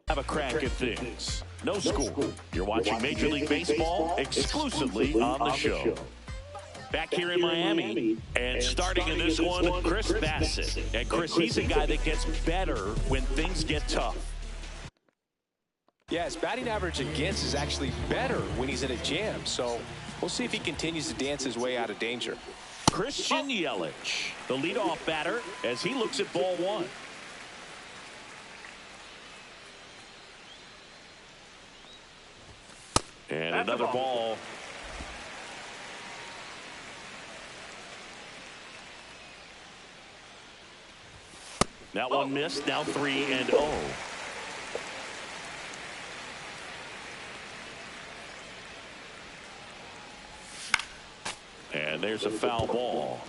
Have a crack at things. No score. You're watching Major League Baseball exclusively on the show. Back here in Miami, and starting in this one, Chris Bassett. And Chris, he's a guy that gets better when things get tough. Yeah, his batting average against is actually better when he's in a jam. So we'll see if he continues to dance his way out of danger. Christian Yelich, the leadoff batter, as he looks at ball one. And another ball. That one missed. Now 3-0. And there's a foul ball.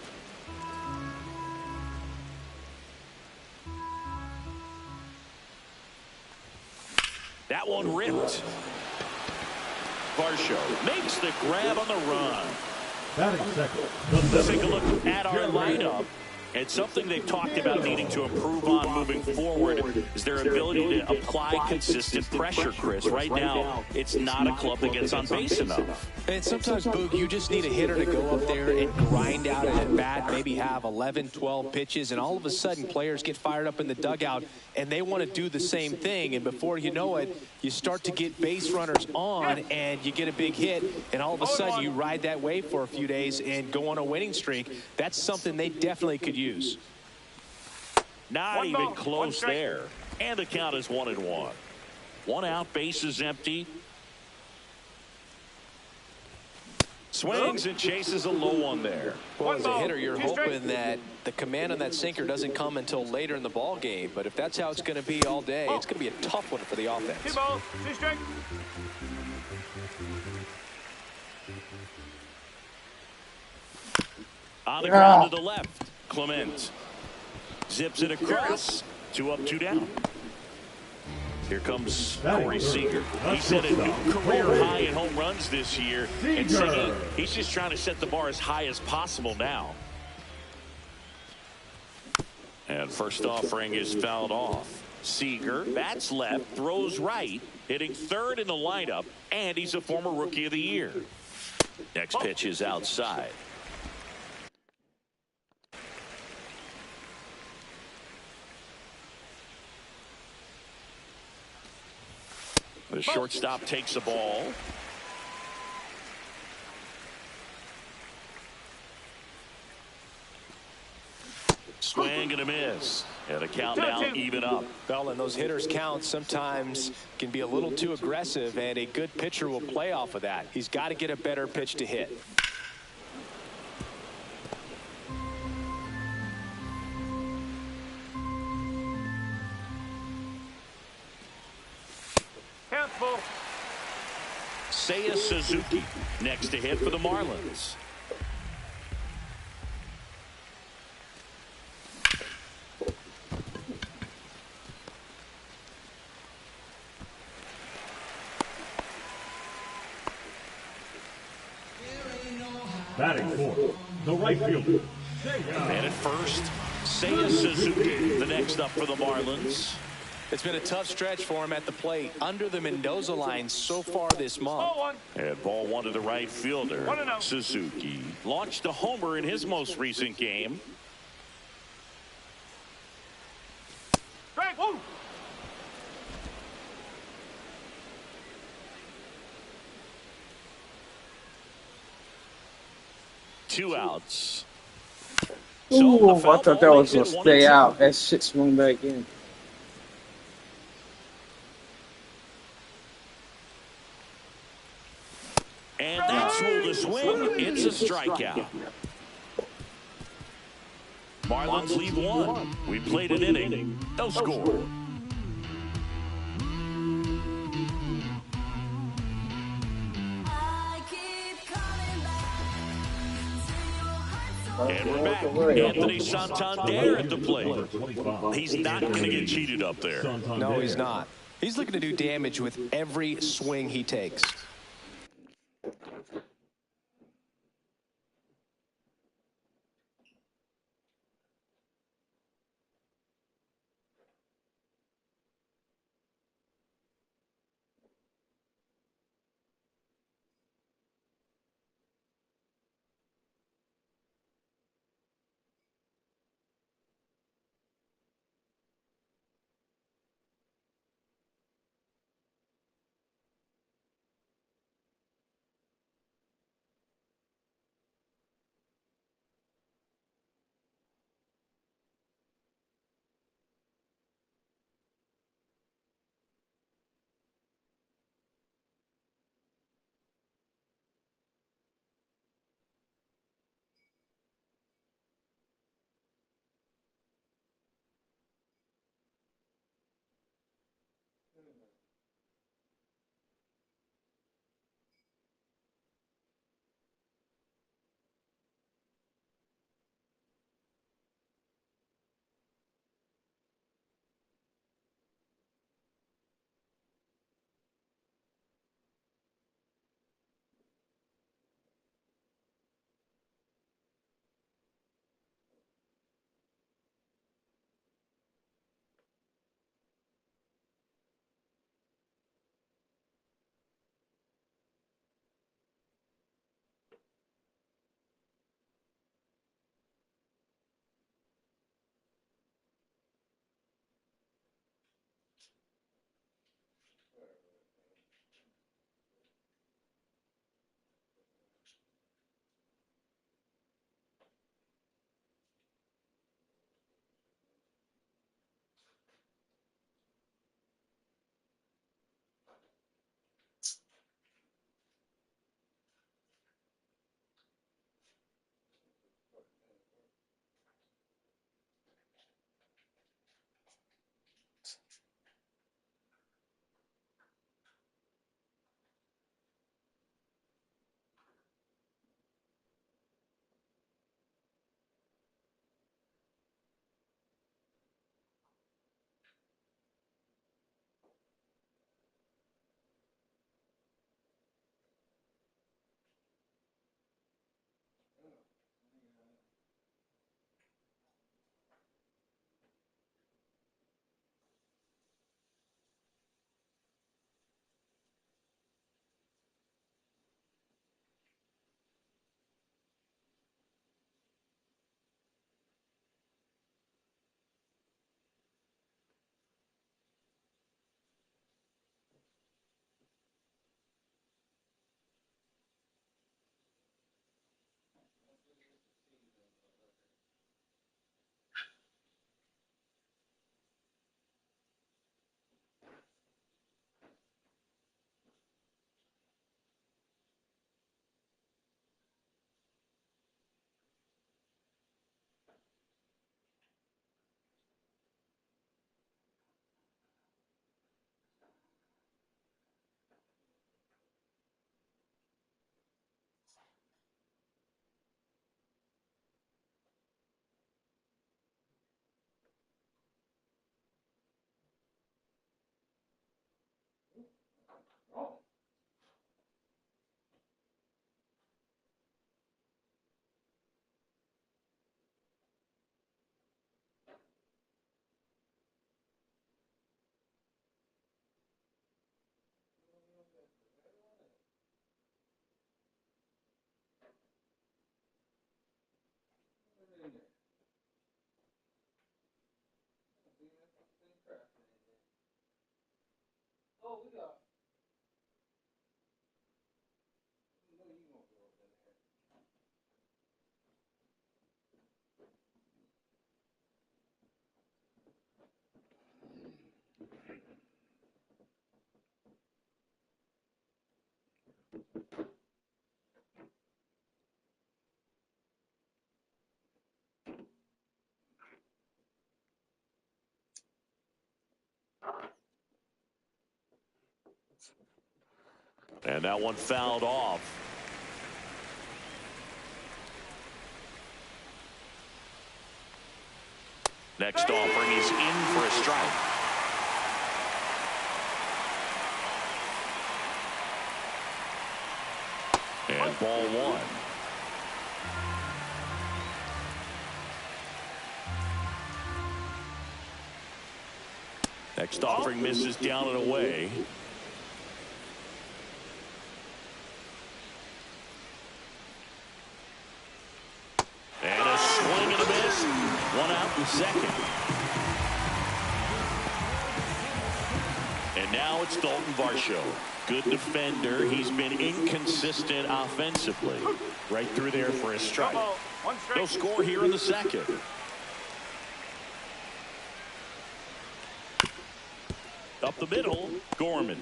That one ripped. Varsho makes the grab on the run. Let's take a look at our lineup. And something they've talked about needing to improve on moving forward is their ability to apply consistent pressure, Chris. Right now, it's not a club that gets on base enough. And sometimes, Boog, you just need a hitter to go up there and grind out at bat, maybe have 11, 12 pitches, and all of a sudden players get fired up in the dugout, and they want to do the same thing. And before you know it, you start to get base runners on, and you get a big hit, and all of a sudden you ride that wave for a few days and go on a winning streak. That's something they definitely could use. Not even close there. And the count is 1-1. One out, base is empty. Swings and chases a low one there. Well, as a hitter, you're hoping that the command on that sinker doesn't come until later in the ball game. But if that's how it's going to be all day, it's going to be a tough one for the offense. 2 balls, 2 strikes. On the ground to the left, Clement zips it across. 2 up, 2 down. Here comes Corey Seager. He set a new career high in home runs this year. And said he's just trying to set the bar as high as possible now. And first offering is fouled off. Seager bats left, throws right, hitting third in the lineup, and he's a former Rookie of the Year. Next pitch is outside. The shortstop takes the ball. Swing and a miss. And a count now even up. Well, and those hitters' counts sometimes can be a little too aggressive, and a good pitcher will play off of that. He's got to get a better pitch to hit. Seiya Suzuki next to hit for the Marlins. Batting fourth, the right fielder. And at first, Seiya Suzuki, the next up for the Marlins. It's been a tough stretch for him at the plate under the Mendoza line so far this month. And ball one to the right fielder. Suzuki launched a homer in his most recent game. Strike, woo! Two outs. Ooh, I thought that was going to stay out. That shit swung back in. And that's ruled a swing. It's a strikeout. Marlins lead 1. We played an inning. No score. And we're back. Anthony Santander at the plate. He's not going to get cheated up there. No, he's not. He's looking to do damage with every swing he takes. And that one fouled off. Next offering is in for a strike. And ball one. Next offering misses down and away. And a swing and a miss. One out in second. And now it's Dalton Varsho. Good defender. He's been inconsistent offensively. Right through there for a strike. No score here in the second. Up the middle, Gorman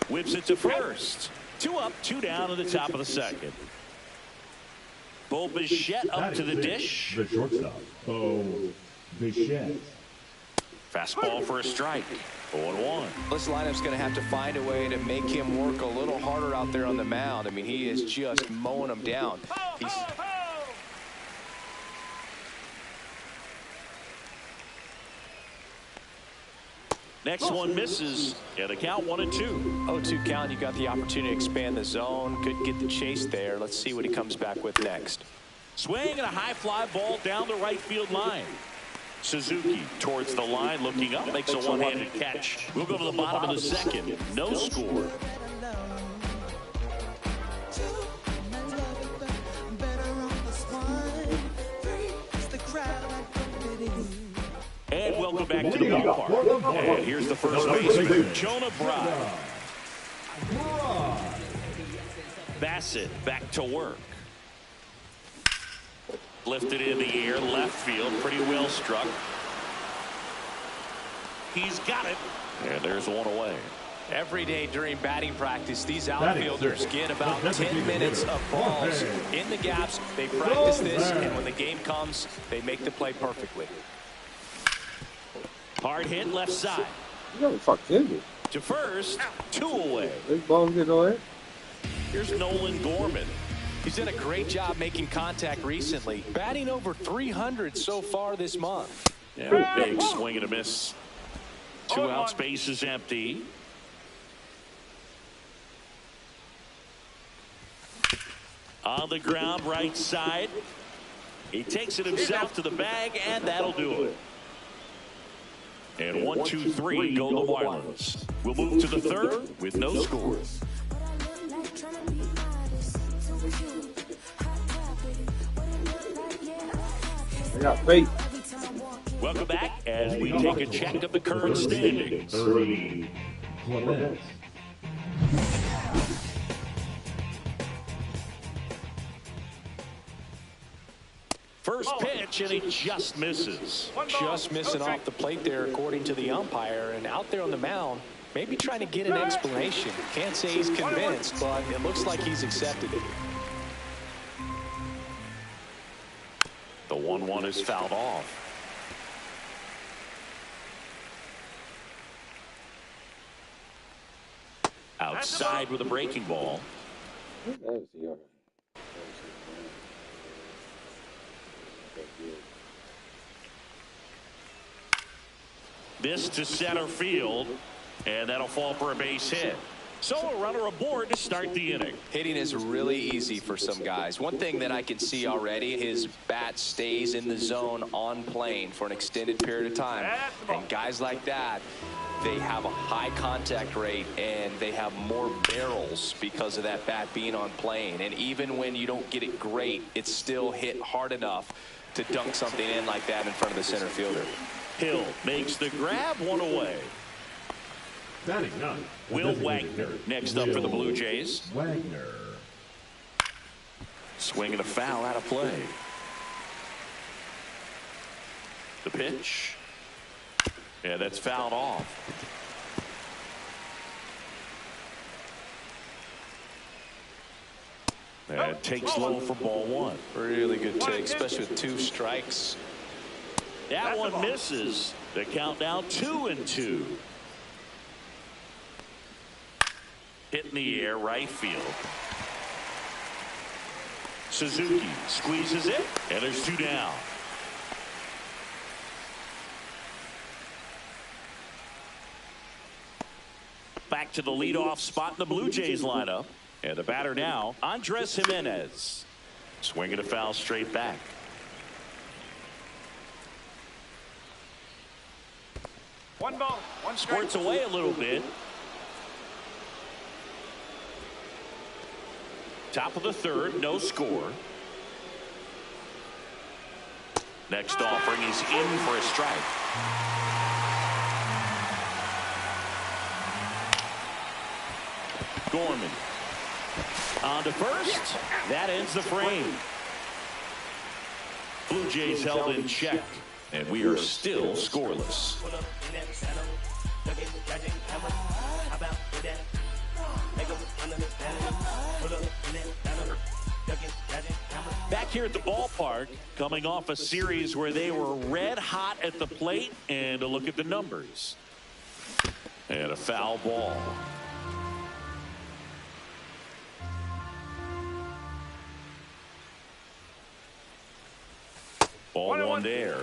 whips it to first. 2 up, 2 down in the top of the second. Bo Bichette up to the dish. The shortstop, Bo Bichette. Fastball for a strike. 0-1. This lineup's going to have to find a way to make him work a little harder out there on the mound. I mean, he is just mowing them down. He's Next one misses, and the count 1-2. 0-2 count. You got the opportunity to expand the zone. Couldn't get the chase there. Let's see what he comes back with next. Swing and a high fly ball down the right field line. Suzuki towards the line, looking up, makes a one-handed catch. We'll go to the bottom of the second. No score. And welcome back to the ballpark. And here's the first baseman, Jonah Bride. Bassett back to work. Lifted in the air, left field, pretty well struck. He's got it. And there's one away. Every day during batting practice, these outfielders get about 10 minutes of balls in the gaps. They practice this, and when the game comes, they make the play perfectly. Hard hit left side. You know, fuck did To first, 2 away. Big ball get away. Here's Nolan Gorman. He's done a great job making contact recently, batting over 300 so far this month. Yeah, big swing and a miss. 2 outs, base is empty. On the ground, right side. He takes it himself to the bag, and that'll do it. And 1, 2, 3 go the Marlins. We'll move to the third with no scores. I got faith. Welcome back as we take a check of the current standings. 30, Clement. First pitch, and he just misses. Just missing off the plate there, according to the umpire. And out there on the mound, maybe trying to get an explanation. Can't say he's convinced, but it looks like he's accepted it. The 1-1 is fouled off. Outside with a breaking ball. This to center field, and that'll fall for a base hit. So a runner aboard to start the inning. Hitting is really easy for some guys. One thing that I can see already, his bat stays in the zone on plane for an extended period of time. And guys like that, they have a high contact rate and they have more barrels because of that bat being on plane. And even when you don't get it great, it's still hit hard enough to dunk something in like that in front of the center fielder. Hill makes the grab, 1 away. Batting 9. Will Wagner next up for the Blue Jays. Wagner. Swing and a foul out of play. The pitch. Yeah, that's fouled off. And takes low for ball 1. Really good take, especially with 2 strikes. That one misses. The count now 2-2. Hit in the air, right field. Suzuki squeezes it, and there's 2 down. back to the leadoff spot in the Blue Jays lineup. And the batter now, Andres Jimenez. Swinging a foul straight back. One ball, one strike. Squirts away a little bit. Top of the third, no score. Next offering, he's in for a strike. Gorman on to first. That ends the frame. Blue Jays held in check, and we are still scoreless. Back here at the ballpark, coming off a series where they were red hot at the plate, and a look at the numbers. And a foul ball. Ball one there.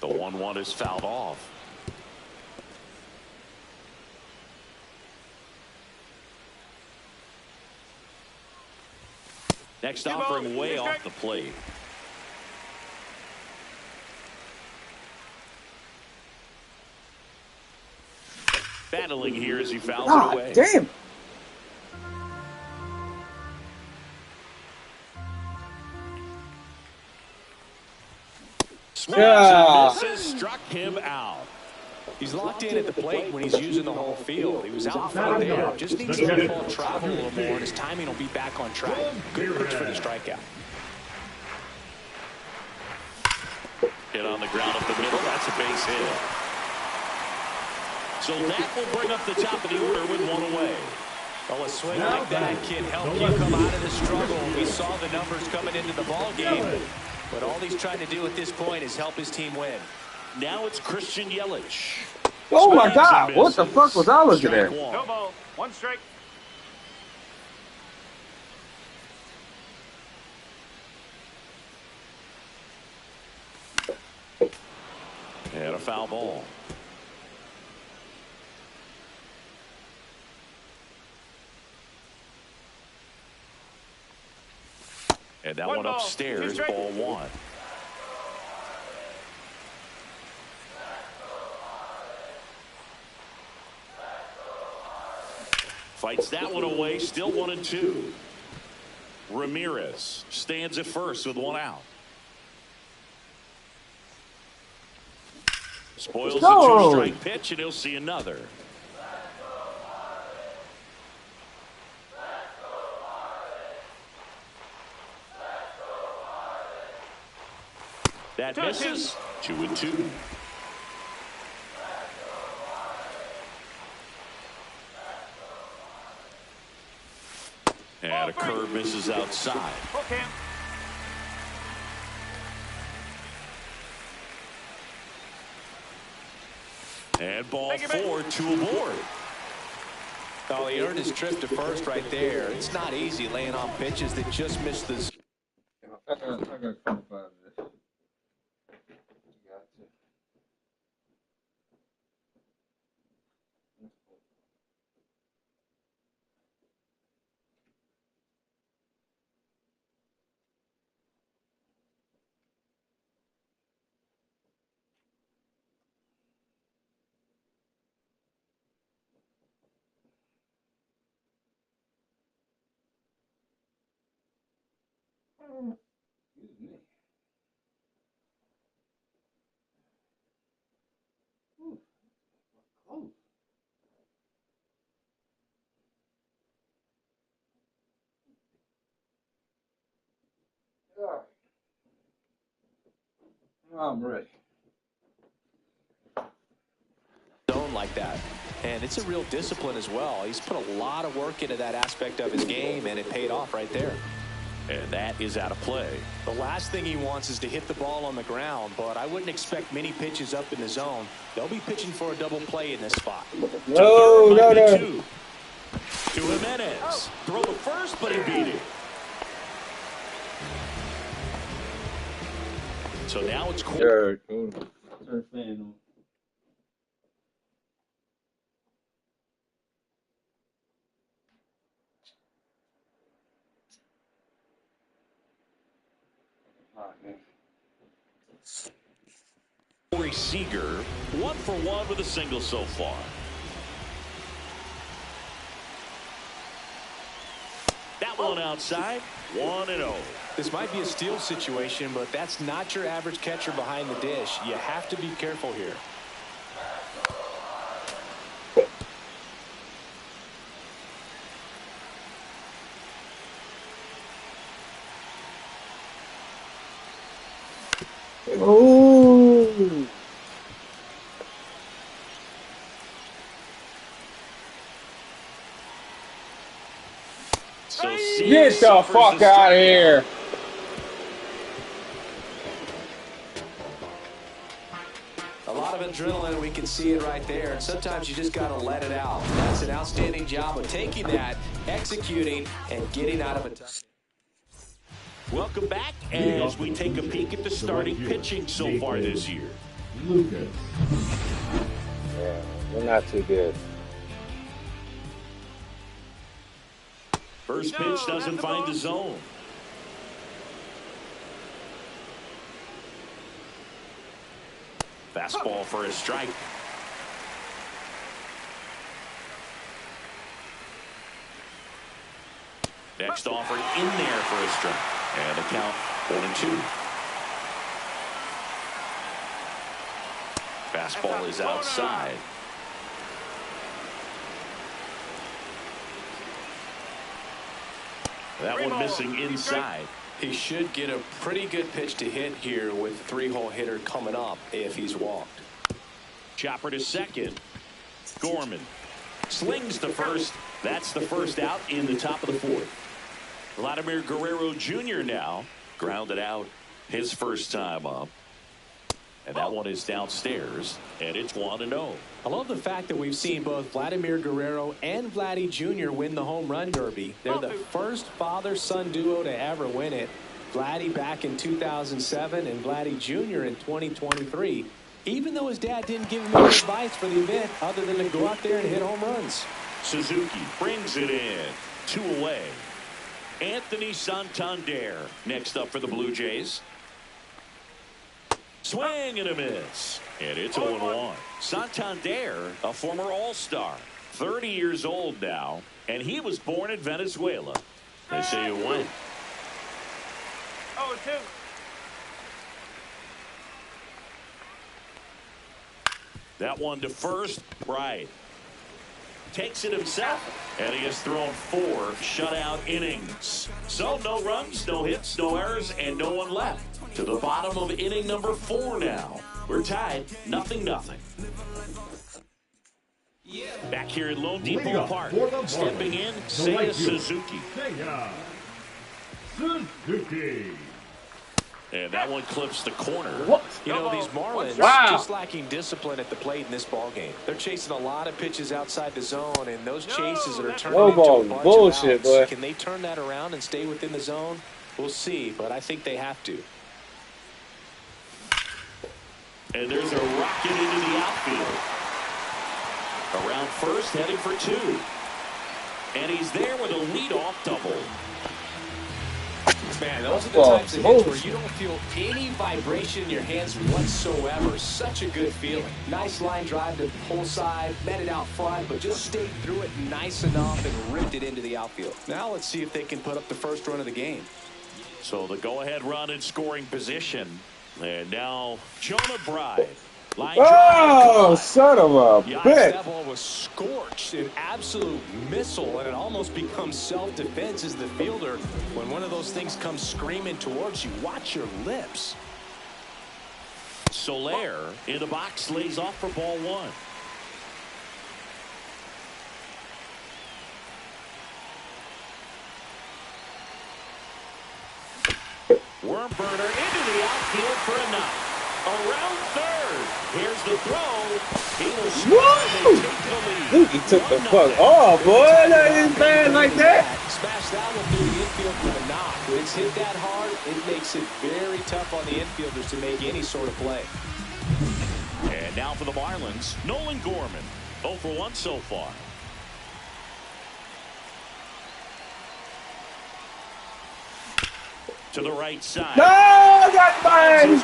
The 1-1 is fouled off. Next offering way off the plate. Battling here as he fouls it away. Damn. Misses, struck him out. He's locked in at the plate when he's using the whole field. He was out in front there. Just needs to let the ball travel a little more, and his timing will be back on track. Good pitch for the strikeout. Hit on the ground up the middle. That's a base hit. So that will bring up the top of the order with one away. Well, a swing like that can help you come out of the struggle. We saw the numbers coming into the ball game, but all he's trying to do at this point is help his team win. Now it's Christian Yelich. Oh my God! What the fuck was I looking at? No ball, one strike. And a foul ball. And that one upstairs, ball one. Fights that one away, still 1-2. Ramirez stands at first with one out. Spoils the two-strike pitch, and he'll see another. That misses. 2-2. And a curve misses outside. Okay. And ball four, two aboard. Oh, he earned his trip to first right there. It's not easy laying on pitches that just miss the zone. I got to come out of this. Excuse me. Ooh, close. I'm ready. Zone like that. And it's a real discipline as well. He's put a lot of work into that aspect of his game, and it paid off right there. And that is out of play. The last thing he wants is to hit the ball on the ground, but I wouldn't expect many pitches up in the zone. They'll be pitching for a double play in this spot. No. To Jimenez. Throw to first, but he beat it. So now it's Sure. Corey Seager, 1 for 1 with a single so far. That one outside, 1-0. This might be a steal situation, but that's not your average catcher behind the dish. You have to be careful here. Ooh. So Get the fuck out of here. A lot of adrenaline, we can see it right there. And sometimes you just got to let it out. That's an outstanding job of taking that, executing, and getting out of it. Welcome back as we take a peek at the starting pitching so far this year. Lucas. Yeah, they're not too good. First pitch doesn't find the zone. Fastball for a strike. Next offering in there for a strike. And a count 1-2. Fastball is outside. That one missing inside. He should get a pretty good pitch to hit here with a 3-hole hitter coming up if he's walked. Chopper to second. Gorman slings to first. That's the first out in the top of the fourth. Vladimir Guerrero Jr. now grounded out his first time up. And that one is downstairs, and it's 1-0. I love the fact that we've seen both Vladimir Guerrero and Vladdy Jr. win the home run derby. They're the first father-son duo to ever win it. Vladdy back in 2007 and Vladdy Jr. in 2023. Even though his dad didn't give him any advice for the event other than to go out there and hit home runs. Suzuki brings it in. 2 away. Anthony Santander next up for the Blue Jays. Swing and a miss. And it's 0-1. Santander, a former All-Star, 30 years old now, and he was born in Venezuela. They say you win. 0-2. That one to first, right. Takes it himself, and he has thrown 4 shutout innings. So no runs, no hits, no errors, and no one left. To the bottom of inning number 4 now. We're tied, 0-0. Back here at Lone Depot Park, stepping in, Seiya Suzuki. Suzuki. And that one clips the corner. What? You know, these Marlins Wow. just lacking discipline at the plate in this ballgame. They're chasing a lot of pitches outside the zone, and those chases that are turning No into ball a bunch bullshit, of outs. boy. Can they turn that around and stay within the zone? We'll see, but I think they have to. And there's a rocket into the outfield. Around first, heading for 2. And he's there with a leadoff double. Man, those are the types of hits where you don't feel any vibration in your hands whatsoever. Such a good feeling. Nice line drive to the pull side, met it out front, but just stayed through it nice enough and ripped it into the outfield. Now let's see if they can put up the first run of the game. So the go-ahead run in scoring position. And now Jonah Bride. Line Oh, drive. son of a Yikes, bitch. that ball was scorched, an absolute missile, and it almost becomes self-defense as the fielder. When one of those things comes screaming towards you, watch your lips. Soler in the box lays off for ball 1. Worm burner into the outfield for a knock. Around third. Here's the throw. He will score. They take the lead. Dude, he took the fuck. Oh, boy, that ain't bad like that. Smash that one through the infield for the knock. When it's hit that hard, it makes it very tough on the infielders to make any sort of play. And now for the Marlins, Nolan Gorman. 0 for 1 so far. To the right side. No, got mine.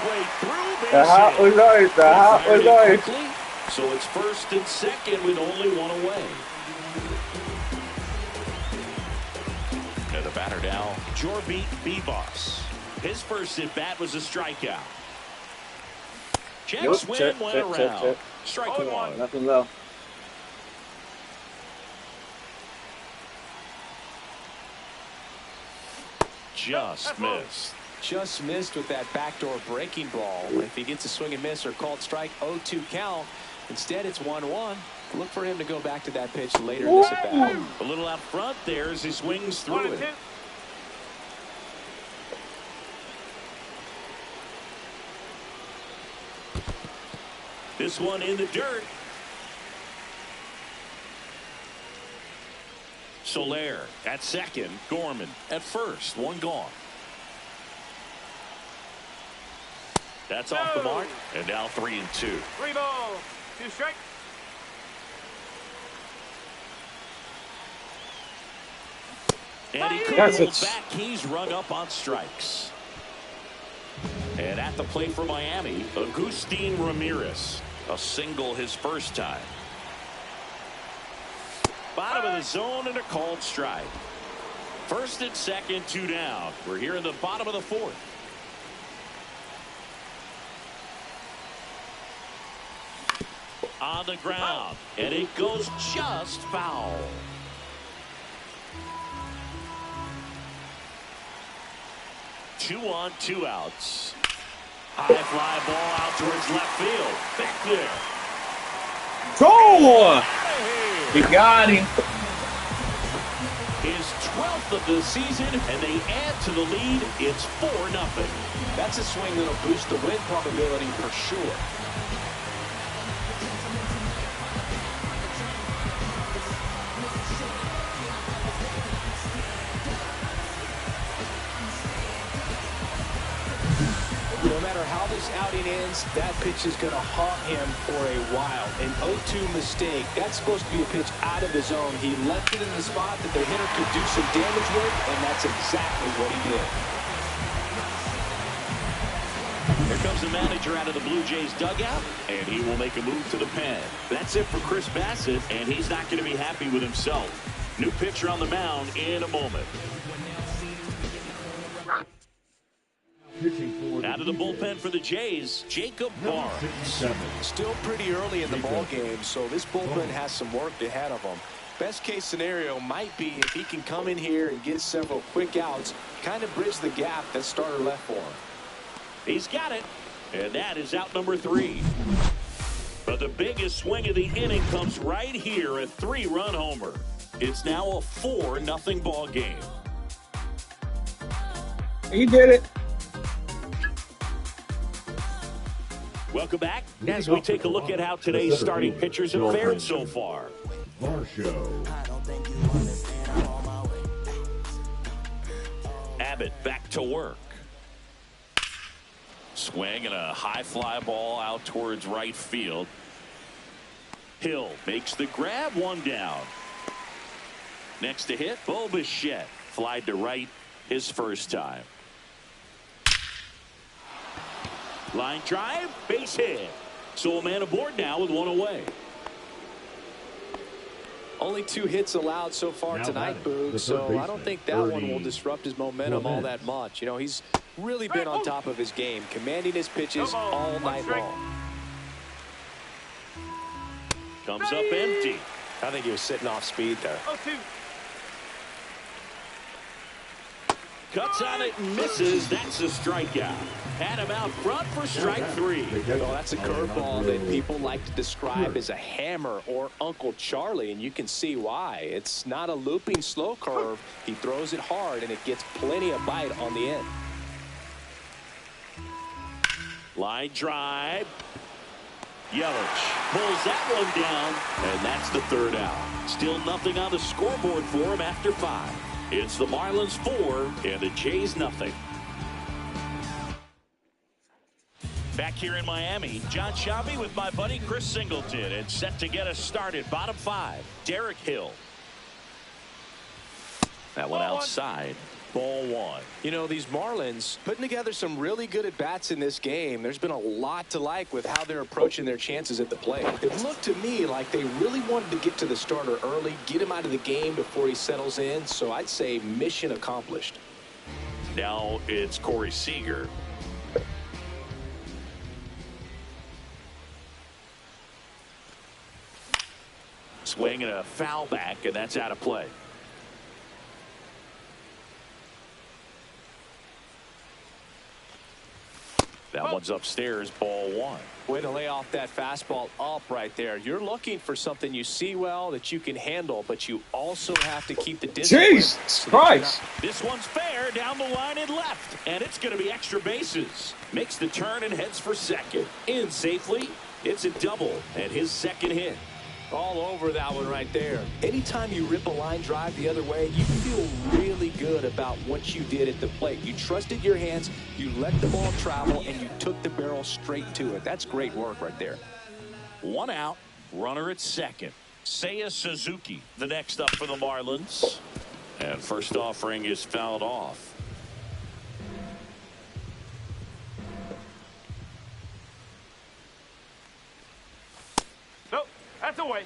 That was nice. That was nice. So it's first and second with only one away. And the batter now, Jorbeat Bebos. His first at bat was a strikeout. Check swing went around. Strike one. Nothing low. Just missed. Just missed with that backdoor breaking ball. If he gets a swing and miss or called strike, 0-2 count. Instead, it's 1-1. Look for him to go back to that pitch later in this at bat. A little out front there as he swings through it. This one in the dirt. Soler at second. Gorman at first. One gone. That's off the mark. And now 3-2. 3 balls. 2 strikes. And he couldn't hold back. He's rung up on strikes. And at the plate for Miami, Agustin Ramirez. A single his first time. Bottom of the zone and a called strike. First and second, 2 down. We're here in the bottom of the 4th. On the ground. And it goes just foul. Two on, 2 outs. High fly ball out towards left field. Back there. Go! He got him. His 12th of the season, and they add to the lead. It's 4-0. That's a swing that'll boost the win probability for sure. No matter how this outing ends, that pitch is going to haunt him for a while. An 0-2 mistake. That's supposed to be a pitch out of the zone. He left it in the spot that the hitter could do some damage with, and that's exactly what he did. Here comes the manager out of the Blue Jays dugout, and he will make a move to the pen. That's it for Chris Bassett, and he's not going to be happy with himself. New pitcher on the mound in a moment. Out of the bullpen for the Jays, Jacob Barnes. Still pretty early in the ball game, so this bullpen has some work ahead of them. Best case scenario might be if he can come in here and get several quick outs, kind of bridge the gap that starter left for him. He's got it, and that is out number 3. But the biggest swing of the inning comes right here, a 3-run homer. It's now a 4-0 ball game. He did it. Welcome back as we take a look at how today's starting pitchers have fared so far. Abbott back to work. Swing and a high fly ball out towards right field. Hill makes the grab, 1 down. Next to hit, Bo Bichette. Flied to right his first time. Line drive, base hit. So a man aboard now with 1 away. Only 2 hits allowed so far tonight, Boog, so I don't think that one will disrupt his momentum all that much. You know, he's really been on top of his game, commanding his pitches all night long. Comes up empty. I think he was sitting off speed there. 0-2. Cuts on it and misses. That's a strikeout. Had him out front for strike 3. Well, that's a curveball that people like to describe as a hammer or Uncle Charlie, and you can see why. It's not a looping slow curve. He throws it hard, and it gets plenty of bite on the end. Line drive. Yelich pulls that one down, and that's the 3rd out. Still nothing on the scoreboard for him after 5. It's the Marlins 4 and the Jays nothing. Back here in Miami, John Shabby with my buddy Chris Singleton, and set to get us started. Bottom 5, Derek Hill. That one outside. Ball 1. You know, these Marlins putting together some really good at-bats in this game. There's been a lot to like with how they're approaching their chances at the plate. It looked to me like they really wanted to get to the starter early, get him out of the game before he settles in. So I'd say mission accomplished. Now it's Corey Seager. Swing and a foul back, and that's out of play. That one's upstairs, ball 1. Way to lay off that fastball up right there. You're looking for something you see well that you can handle, but you also have to keep the distance. Jesus Christ. This one's fair down the line and left, and it's going to be extra bases. Makes the turn and heads for second. In safely. It's a double and his second hit. All over that one right there. Anytime you rip a line drive the other way, you feel really good about what you did at the plate. You trusted your hands, you let the ball travel, and you took the barrel straight to it. That's great work right there. 1 out, runner at second. Seiya Suzuki, the next up for the Marlins. And first offering is fouled off. That's away.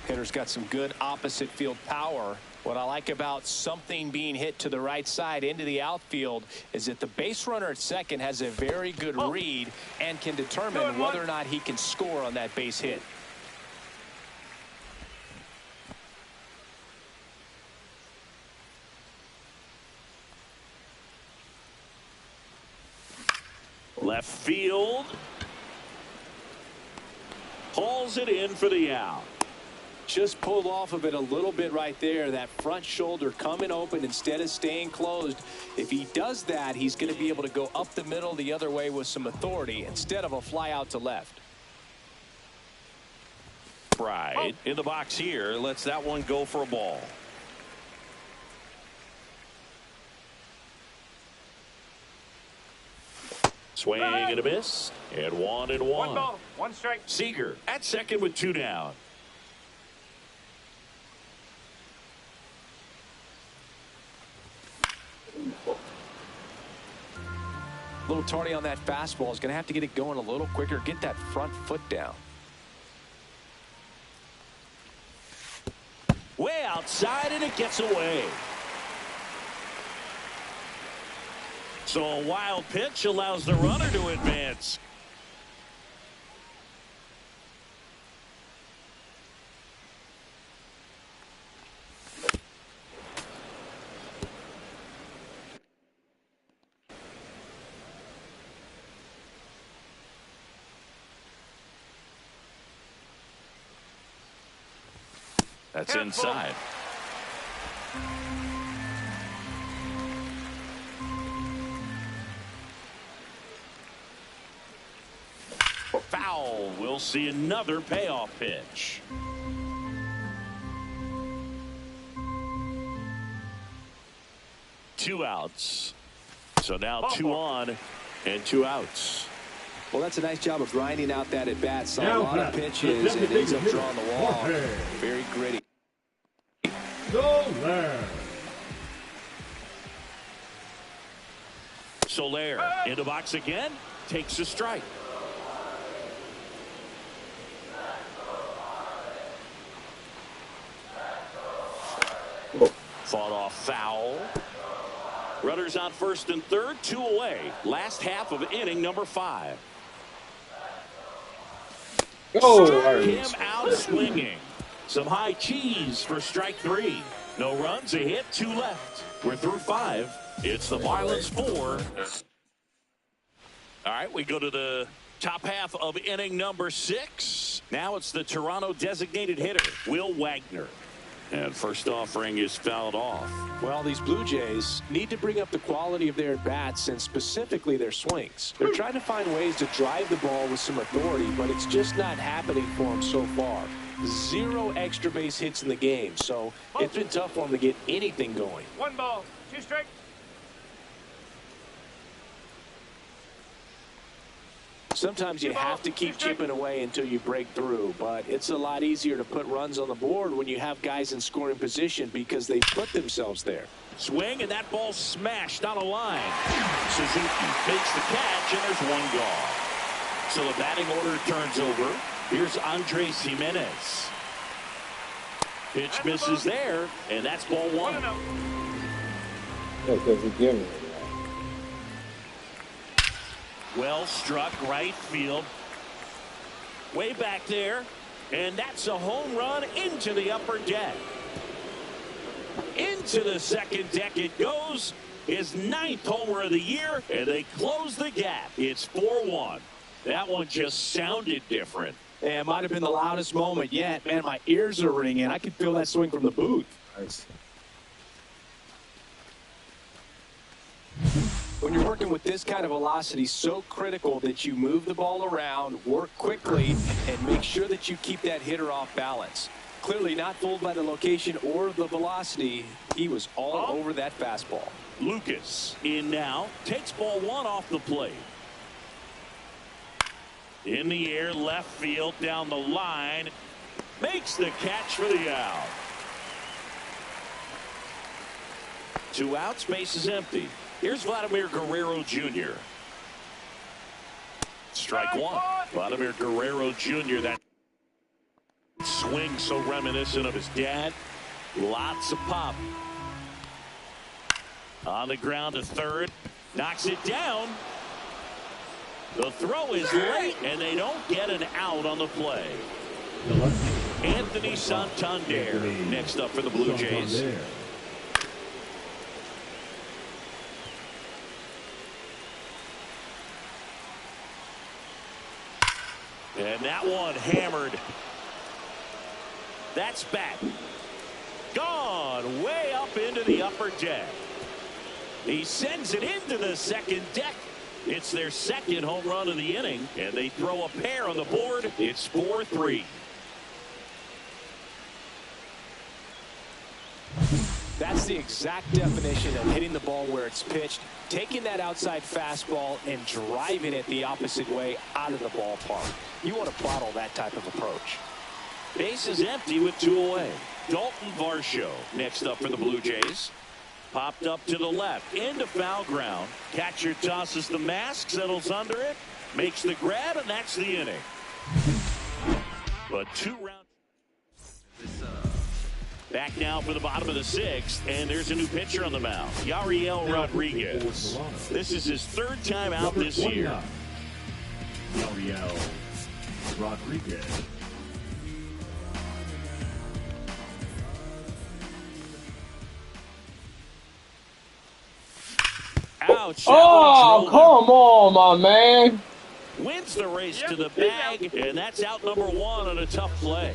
Hitter's got some good opposite field power. What I like about something being hit to the right side into the outfield is that the base runner at second has a very good read and can determine whether or not he can score on that base hit. Left field. Hauls it in for the out. Just pulled off of it a little bit right there. That front shoulder coming open instead of staying closed. If he does that, he's going to be able to go up the middle the other way with some authority instead of a fly out to left. Pride in the box here. Lets that one go for a ball. Swing and a miss. And 1-1. 1 ball, 1 strike. Seager at second with 2 down. A little tardy on that fastball. Is going to have to get it going a little quicker. Get that front foot down. Way outside, and it gets away. So a wild pitch allows the runner to advance. That's inside. Foul. We'll see another payoff pitch. Two outs. So now 2 on and 2 outs. Well, that's a nice job of grinding out that at bat. Saw a lot of pitches and ends up drawing the wall. Very gritty. Soler in the box again. Takes a strike. Fought off foul. Runners on first and third, 2 away. Last half of inning number 5. Struck him out swinging. Some high cheese for strike 3. No runs, a hit, 2 left. We're through 5. It's the Marlins 4. All right, we go to the top half of inning number 6. Now it's the Toronto designated hitter, Will Wagner. And first offering is fouled off. Well, these Blue Jays need to bring up the quality of their at-bats and specifically their swings. They're trying to find ways to drive the ball with some authority, but it's just not happening for them so far. 0 extra base hits in the game, so it's been tough for them to get anything going. 1 ball, 2 strikes. Sometimes you have to keep chipping away until you break through, but it's a lot easier to put runs on the board when you have guys in scoring position because they put themselves there. Swing, and that ball smashed on a line. Suzuki makes the catch, and there's 1 gone. So the batting order turns over. Here's Andres Jimenez. Pitch misses there, and that's ball 1. Yeah, because he gave me it. Well struck right field. Way back there. And that's a home run into the upper deck. Into the second deck it goes. His 9th homer of the year. And they close the gap. It's 4-1. That one just sounded different. Yeah, it might have been the loudest moment yet. Man, my ears are ringing. I could feel that swing from the booth. Nice. When you're working with this kind of velocity, so critical that you move the ball around, work quickly, and make sure that you keep that hitter off balance. Clearly not fooled by the location or the velocity. He was all over that fastball. Lucas in now. Takes ball 1 off the plate. In the air, left field, down the line. Makes the catch for the out. 2 outs, base is empty. Here's Vladimir Guerrero Jr. Strike 1. Vladimir Guerrero Jr. That swing so reminiscent of his dad. Lots of pop. On the ground to third. Knocks it down. The throw is late, and they don't get an out on the play. Anthony Santander next up for the Blue Jays. And that one hammered. That's back. Gone way up into the upper deck. He sends it into the second deck. It's their 2nd home run of the inning, and they throw a pair on the board. It's 4-3. That's the exact definition of hitting the ball where it's pitched, taking that outside fastball and driving it the opposite way out of the ballpark. You want to bottle that type of approach. Base is empty with 2 away. Dalton Varsho next up for the Blue Jays. Popped up to the left into foul ground. Catcher tosses the mask, settles under it, makes the grab, and that's the inning. But 2 rounds. Back now for the bottom of the 6th, and there's a new pitcher on the mound, Yariel Rodriguez. This is his 3rd time out this year. Yariel Rodriguez. Ouch. Oh, come on, my man. Wins the race to the bag, and that's out number 1 on a tough play.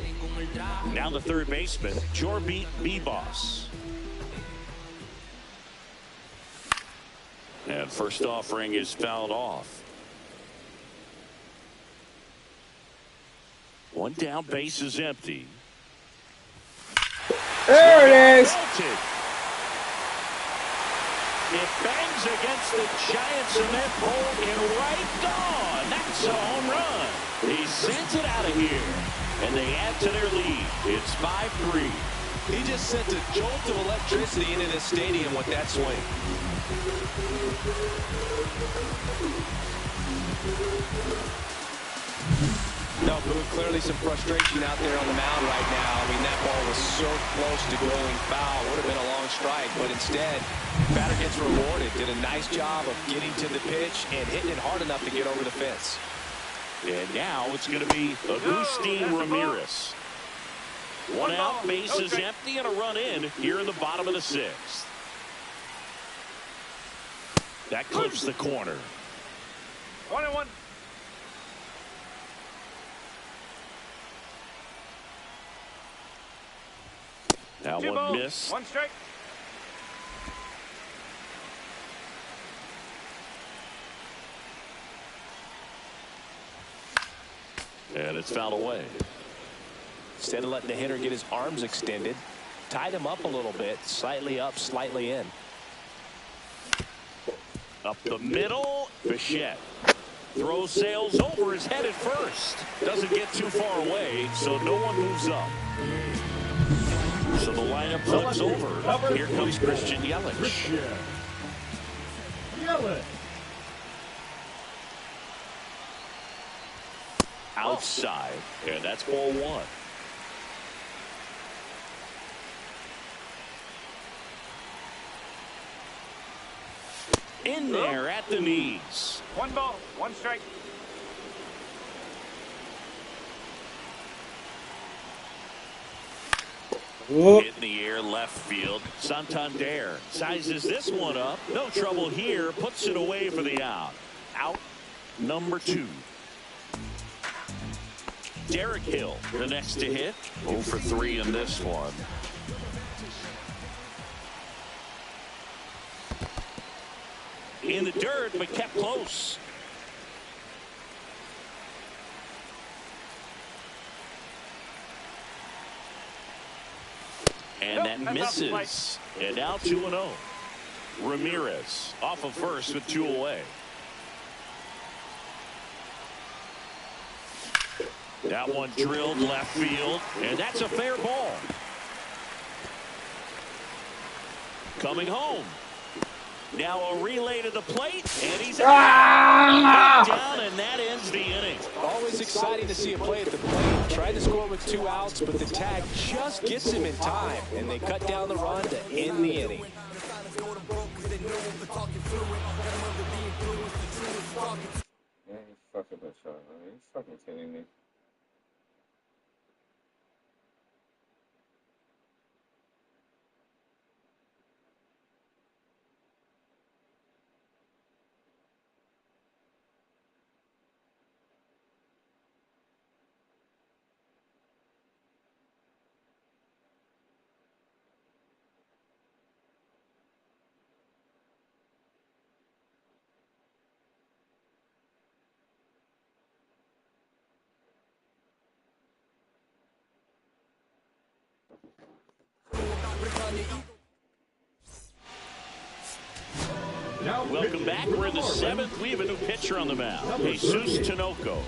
Now the third baseman, Jorby Bebos. And first offering is fouled off. 1 down, base is empty. There it is. It bangs against the giant cement pole and right on. That's a home run. He sends it out of here, and they add to their lead. It's 5-3. He just sent a jolt of electricity into this stadium with that swing. No, Boone, clearly some frustration out there on the mound right now. I mean, that ball was so close to going foul. Would have been a long strike, but instead, batter gets rewarded. Did a nice job of getting to the pitch and hitting it hard enough to get over the fence. And now it's going to be Agustin Ramirez. 1 out, base is empty, and a run in here in the bottom of the 6th. That clips the corner. 1-1. That Two one balls, missed. 1 strike. And it's fouled away. Instead of letting the hitter get his arms extended, tied him up a little bit, slightly up, slightly in. Up the middle, Bichette. Throw sails over his head at first. Doesn't get too far away, so no one moves up. So the lineup flips over. Here comes Christian Yelich. Outside, and that's ball 1. In there at the knees. 1 ball, 1 strike. In the air left field. Santander sizes this one up. No trouble here. Puts it away for the out. Out number 2. Derek Hill, the next to hit. 0 for 3 in this one. In the dirt, but kept close. And that misses. And now 2-0. Ramirez off of first with 2 away. That one drilled left field, and that's a fair ball. Coming home. Now a relay to the plate, and he's down, and that ends the inning. Always exciting to see a play at the plate. Tried to score with 2 outs, but the tag just gets him in time, and they cut down the run to end the inning. Yeah, he's fucking that shot, man. He's fucking kidding me. Welcome back. We're in the 7th. We have a new pitcher on the mound, Jesus Tinoco.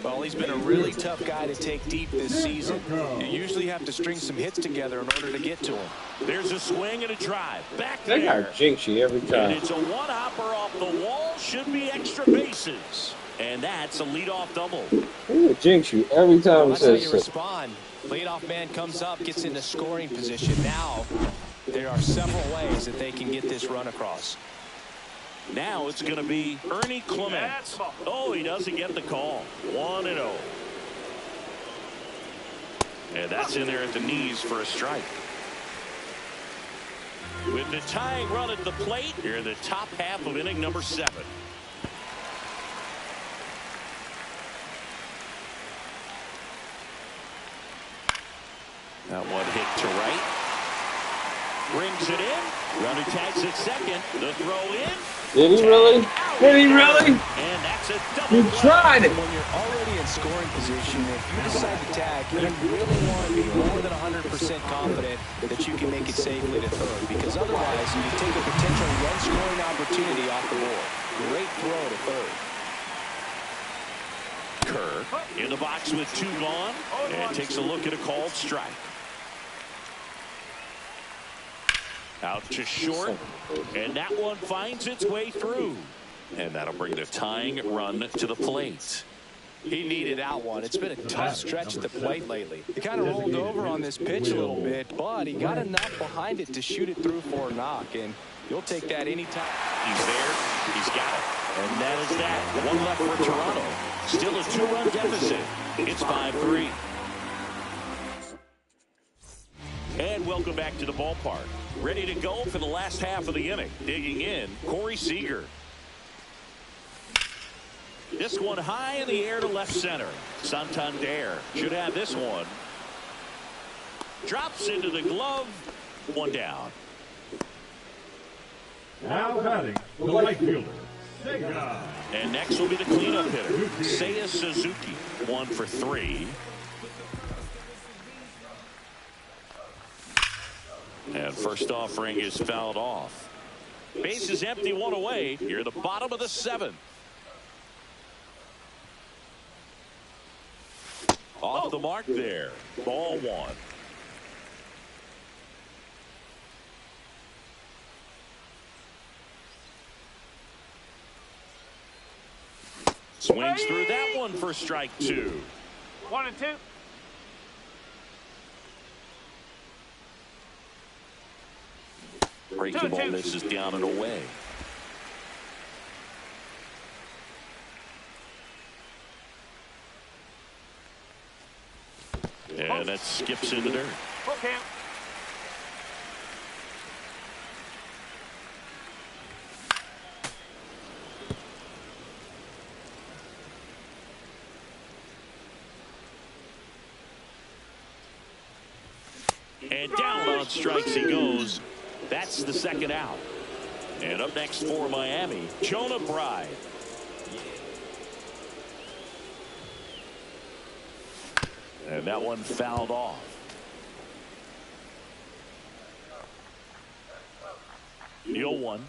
Well, he's been a really tough guy to take deep this season. You usually have to string some hits together in order to get to him. There's a swing and a drive. Back They there. got jinx you every time. And it's a one-hopper off the wall. Should be extra bases. And that's a leadoff double. He would jinx you every time he That's how says you so. respond. Leadoff man comes up, gets into scoring position. Now, there are several ways that they can get this run across. Now it's going to be Ernie Clement. Oh, he doesn't get the call. 1-0. And that's in there at the knees for a strike. With the tying run at the plate, here in the top half of inning number 7. That one hit to right. Brings it in. Runner tags at second. The throw in. Did he really? Did he really? And that's a double. You tried it. When you're already in scoring position, if you decide to tag, you really want to be more than 100% confident that you can make it safely to third, because otherwise you take a potential run-scoring opportunity off the board. Great throw to third. Kerr in the box with 2 gone and takes a look at a called strike. Out to short, and that one finds its way through. And that'll bring the tying run to the plate. He needed that one. It's been a tough stretch at the plate lately. He kind of rolled over on this pitch a little bit, but he got enough behind it to shoot it through for a knock, and you'll take that anytime. He's there. He's got it. And that is that. 1 left for Toronto. Still a 2-run deficit. It's 5-3. And welcome back to the ballpark. Ready to go for the last half of the inning. Digging in, Corey Seager. This one high in the air to left center. Santander should have this one. Drops into the glove. One down. Now batting, the right fielder, Seiya. And next will be the cleanup hitter, Seiya Suzuki. 1 for 3. And first offering is fouled off. Base is empty, 1 away. Here at the bottom of the 7th. Off the mark there. Ball 1. Swings through that one for strike 2. 1 and 2. Breaking ball misses down and away. And that skips in the dirt. Full count. And down on strikes he goes. That's the 2nd out. And up next for Miami, Jonah Bride. And that one fouled off. Deal 1.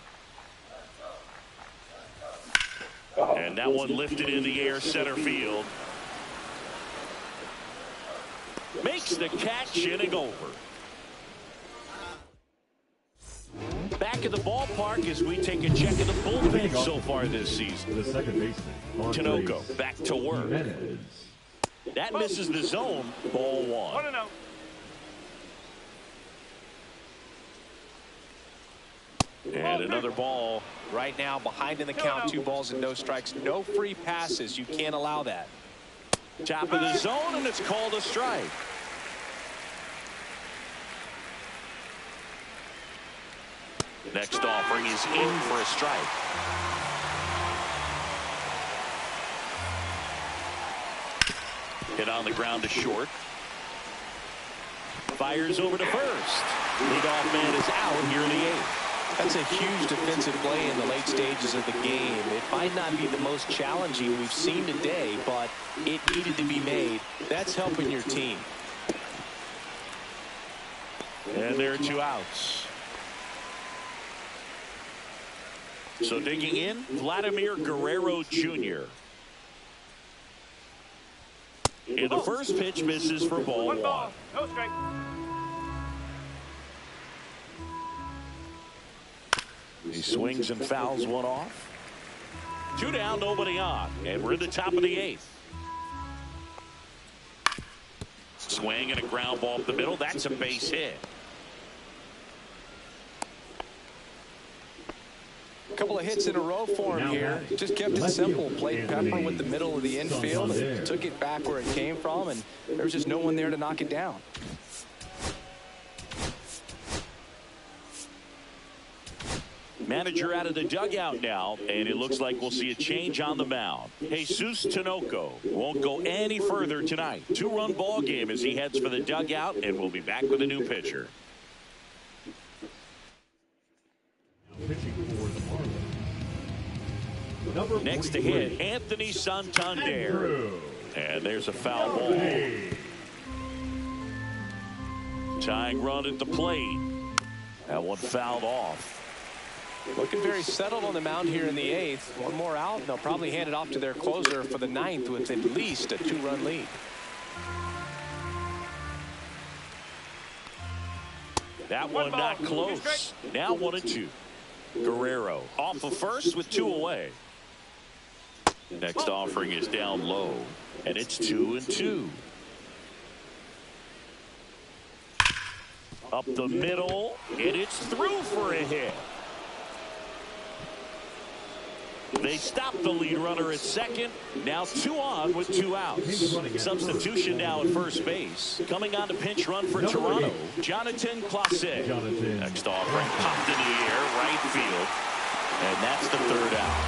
And that one lifted in the air, center field. Makes the catch, inning over. Back at the ballpark as we take a check of the bullpen so far this season. The second baseman, Tinoco back to work. That misses the zone. Ball 1. 1 and 0. And another ball. Right now, behind in the count, 2 balls and no strikes. No free passes. You can't allow that. Top of the zone, and it's called a strike. Next offering is in for a strike. Hit on the ground to short. Fires over to first. Leadoff man is out here in the 8th. That's a huge defensive play in the late stages of the game. It might not be the most challenging we've seen today, but it needed to be made. That's helping your team. And there are 2 outs. So digging in, Vladimir Guerrero Jr. In the first pitch, misses for ball 1. 1 ball. No strike. He swings and fouls one off. 2 down, nobody on. And we're in the top of the 8th. Swing and a ground ball up the middle. That's a base hit. A couple of hits in a row for him here. Just kept it simple. Played pepper with the middle of the infield. And took it back where it came from. And there was just no one there to knock it down. Manager out of the dugout now, and it looks like we'll see a change on the mound. Jesus Tinoco won't go any further tonight. 2-run ball game as he heads for the dugout, and we'll be back with a new pitcher. Pitching for the Marlins. Next to hit, Anthony Santander. And there's a foul ball. Tying run at the plate. That one fouled off. Looking very settled on the mound here in the 8th. 1 more out, and they'll probably hand it off to their closer for the 9th with at least a 2-run lead. That one not close. Now 1 and 2. Guerrero off of first with 2 away. Next offering is down low, and it's 2 and 2. Up the middle, and it's through for a hit. They stop the lead runner at second. Now 2 on with 2 outs. Substitution now at first base. Coming on to pinch run for Toronto, Jonathan Clase. Next offering popped in the air, right field. And that's the 3rd out.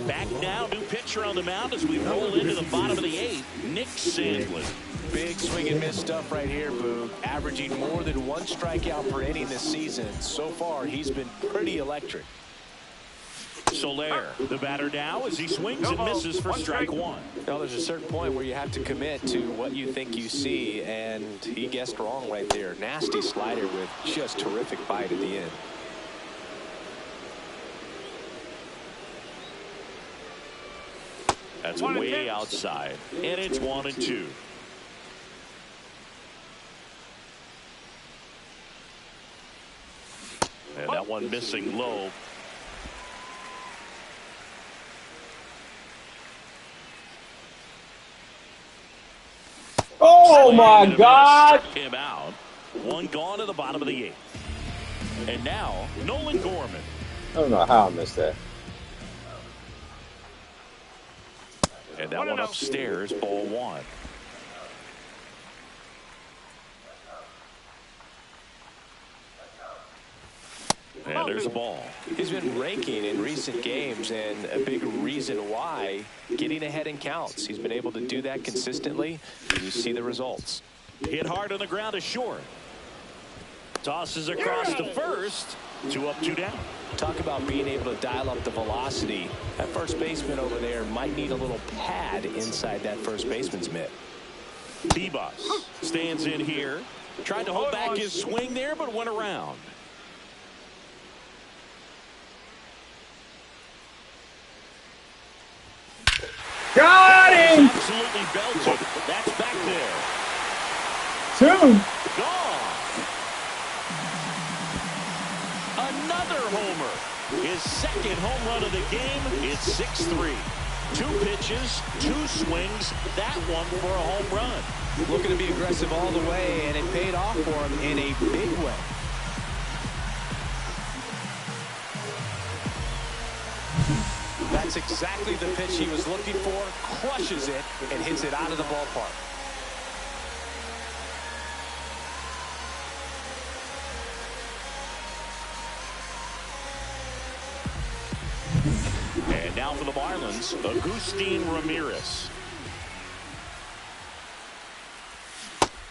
Back now, new pitcher on the mound as we roll into the bottom of the 8th, Nick Sandlin. Big swing and miss stuff right here, Boog. Averaging more than 1 strikeout per inning this season. So far, he's been pretty electric. Soler, the batter now, as he swings and misses for strike 1. Now, there's a certain point where you have to commit to what you think you see, and he guessed wrong right there. Nasty slider with just terrific bite at the end. That's way outside, and it's 1-2. And that one missing low. Oh my God! Struck him out. One gone to the bottom of the 8th. And now, Nolan Gorman. I don't know how I missed that. And that one upstairs, ball 1. And there's a ball. He's been raking in recent games, and a big reason why, getting ahead in counts. He's been able to do that consistently, and you see the results. Hit hard on the ground to short. Tosses across to first. 2 up, 2 down. Talk about being able to dial up the velocity. That first baseman over there might need a little pad inside that first baseman's mitt. Bebus stands in here. Tried to hold back his swing there, but went around. Got him! Absolutely belted. That's back there. 2. Gone. Another homer. His second home run of the game. It's 6-3. 2 pitches, 2 swings. That one for a home run. Looking to be aggressive all the way, and it paid off for him in a big way. That's exactly the pitch he was looking for. Crushes it and hits it out of the ballpark. And now for the Marlins, Agustin Ramirez.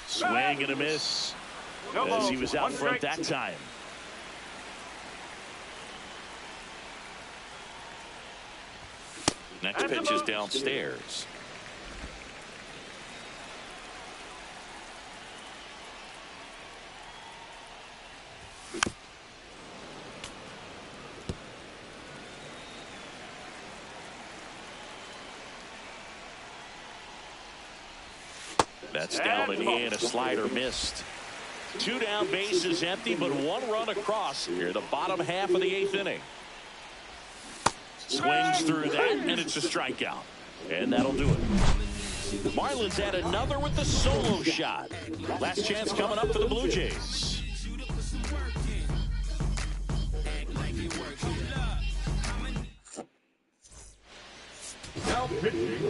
Swing and a miss as he was out front that time. Next pitch is downstairs. That's down in the end. A slider missed. 2 down, bases empty, but 1 run across here, the bottom half of the 8th inning. Swings through that, and it's a strikeout. And that'll do it. Marlins add another with the solo shot. Last chance coming up for the Blue Jays.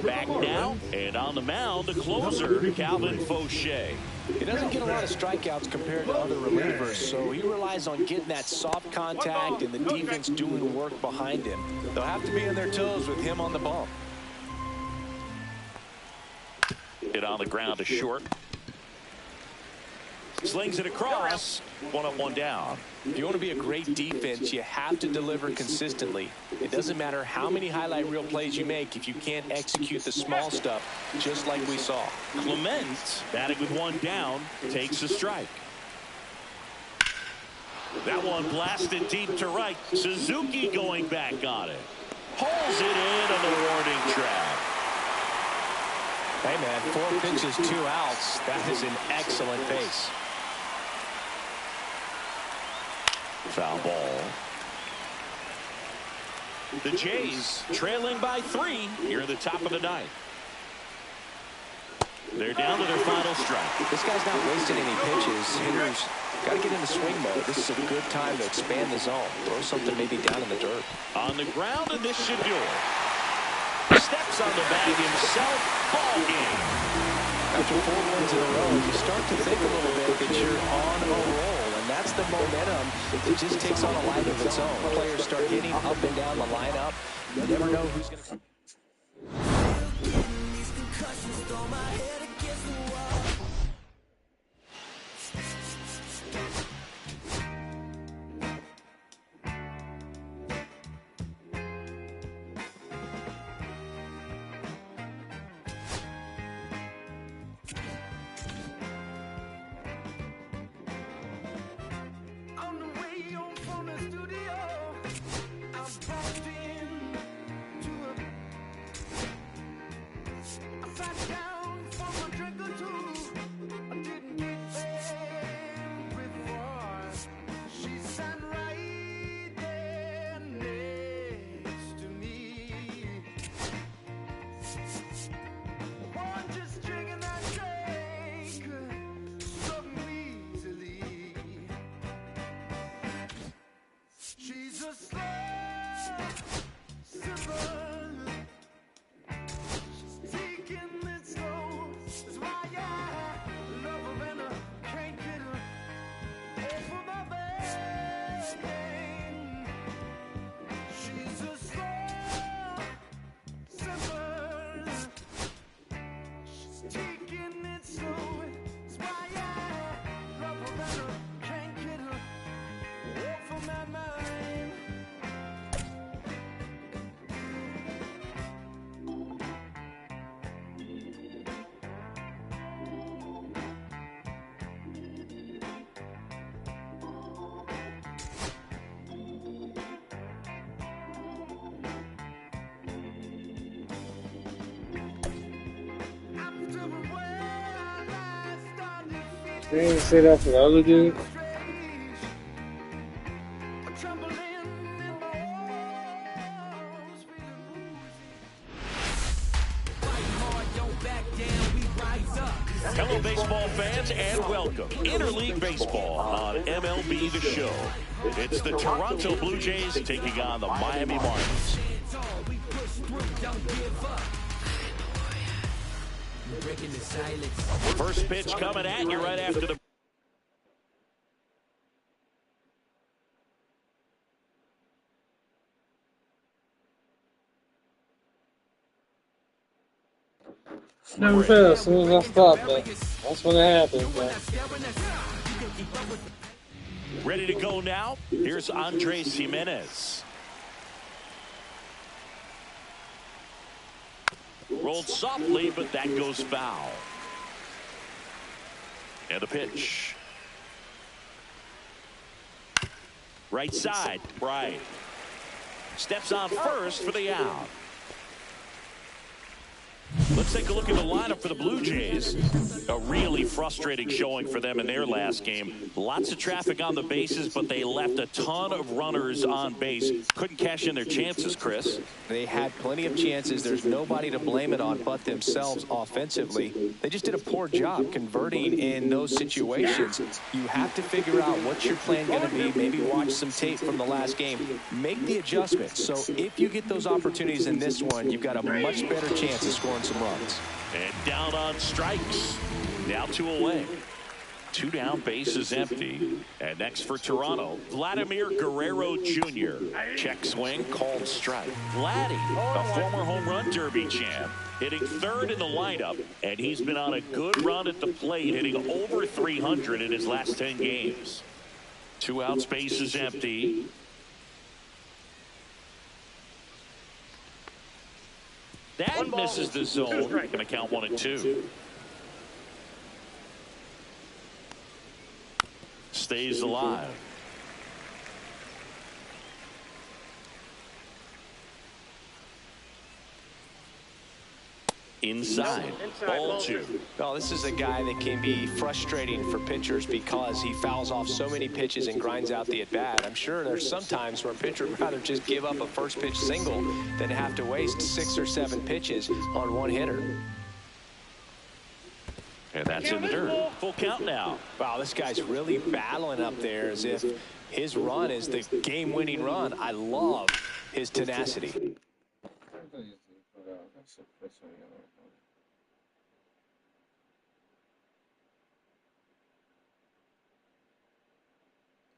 Back now, and on the mound, the closer, Calvin Fauché. He doesn't get a lot of strikeouts compared to other relievers, so he relies on getting that soft contact and the defense doing work behind him. They'll have to be on their toes with him on the bump. Hit on the ground to short. Slings it across. 1 up, 1 down. If you want to be a great defense, you have to deliver consistently. It doesn't matter how many highlight reel plays you make if you can't execute the small stuff, just like we saw. Clement, batting with 1 down, takes a strike. That one blasted deep to right. Suzuki going back on it. Pulls it in on the warning track. Hey, man, 4 pitches, 2 outs. That is an excellent base. Foul ball. The Jays trailing by 3 here in the top of the 9th. They're down to their final strike. This guy's not wasting any pitches. Hitters got to get into swing mode. This is a good time to expand the zone. Throw something maybe down in the dirt. On the ground, and this should do it. Steps on the bag himself. Ball game. After 4 wins in a row, you start to think a little bit that you're on a roll, and that's the momentum. It just takes on a life of its own. Players start hitting up and down the lineup. You never know who's going to... You didn't say that for the other dude. Hello, baseball fans, and welcome. Interleague Baseball on MLB The Show. It's the Toronto Blue Jays taking on the Miami Marlins. First pitch coming at you right after the... Never fail. As soon as I stop, man. That's when it happens, man. Ready to go now? Here's Andres Jimenez. Rolled softly, but that goes foul. And a pitch. Right side, Bright. Steps on first for the out. Let's take a look at the lineup for the Blue Jays. A really frustrating showing for them in their last game. Lots of traffic on the bases, but they left a ton of runners on base. Couldn't cash in their chances, Chris. They had plenty of chances. There's nobody to blame it on but themselves offensively. They just did a poor job converting in those situations. You have to figure out what's your plan going to be. Maybe watch some tape from the last game. Make the adjustments. So if you get those opportunities in this one, you've got a much better chance of scoring some runs. And down on strikes. Now 2 away. 2 down, bases empty. And next for Toronto, Vladimir Guerrero Jr. Check swing, called strike. Vladdy, a former home run derby champ, hitting 3rd in the lineup, and he's been on a good run at the plate, hitting over 300 in his last 10 games. 2 outs, bases empty. That misses the zone. Going to count 1-2. Stays alive. Inside. Ball 2. Well, this is a guy that can be frustrating for pitchers because he fouls off so many pitches and grinds out the at-bat. I'm sure there's some times where a pitcher would rather just give up a first pitch single than have to waste 6 or 7 pitches on one hitter. And that's in the dirt. Full count now. Wow, this guy's really battling up there as if his run is the game-winning run. I love his tenacity.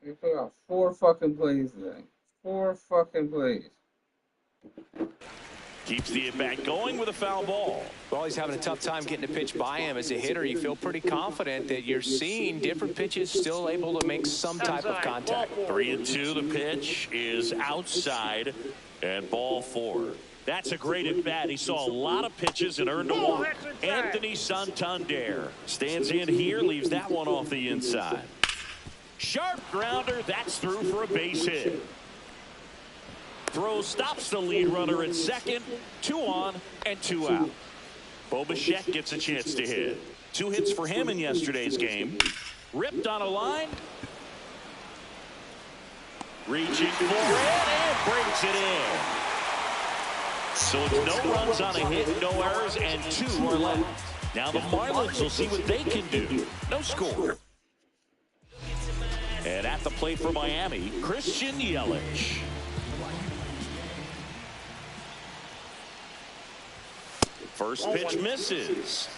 We put out 4 fucking plays today. 4 fucking plays. Keeps the at-bat going with a foul ball. Well, he's having a tough time getting a pitch by him. As a hitter, you feel pretty confident that you're seeing different pitches still able to make some type of contact. 3-2. The pitch is outside and ball 4. That's a great at-bat. He saw a lot of pitches and earned a walk. Anthony Santander stands in here, leaves that one off the inside. Sharp grounder. That's through for a base hit. Throw stops the lead runner at second. 2 on and 2 out. Bo Bichette gets a chance to hit. 2 hits for him in yesterday's game. Ripped on a line. Reaching for it and breaks it in. So it's no runs on a hit, no errors, and 2 are left. Now the Marlins will see what they can do. No score. And at the plate for Miami, Christian Yelich. First pitch misses.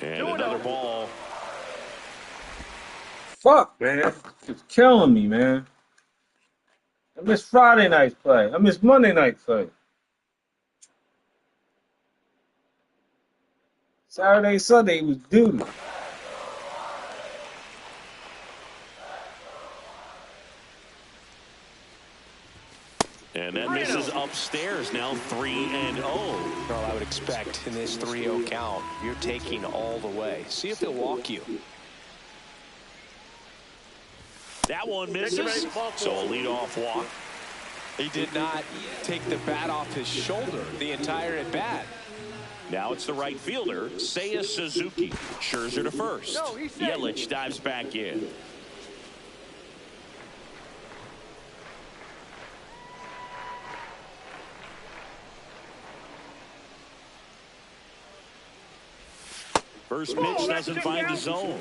And another ball. Fuck, man. It's killing me, man. I miss Friday night's play. I miss Monday night's play. Saturday, Sunday was duty. And that misses upstairs, now 3-0. Well, I would expect in this 3-0 count, you're taking all the way. See if he'll walk you. That one misses, so a leadoff walk. He did not take the bat off his shoulder the entire at bat. Now it's the right fielder, Seiya Suzuki. Scherzer to first. Yelich dives back in. First pitch doesn't find the zone.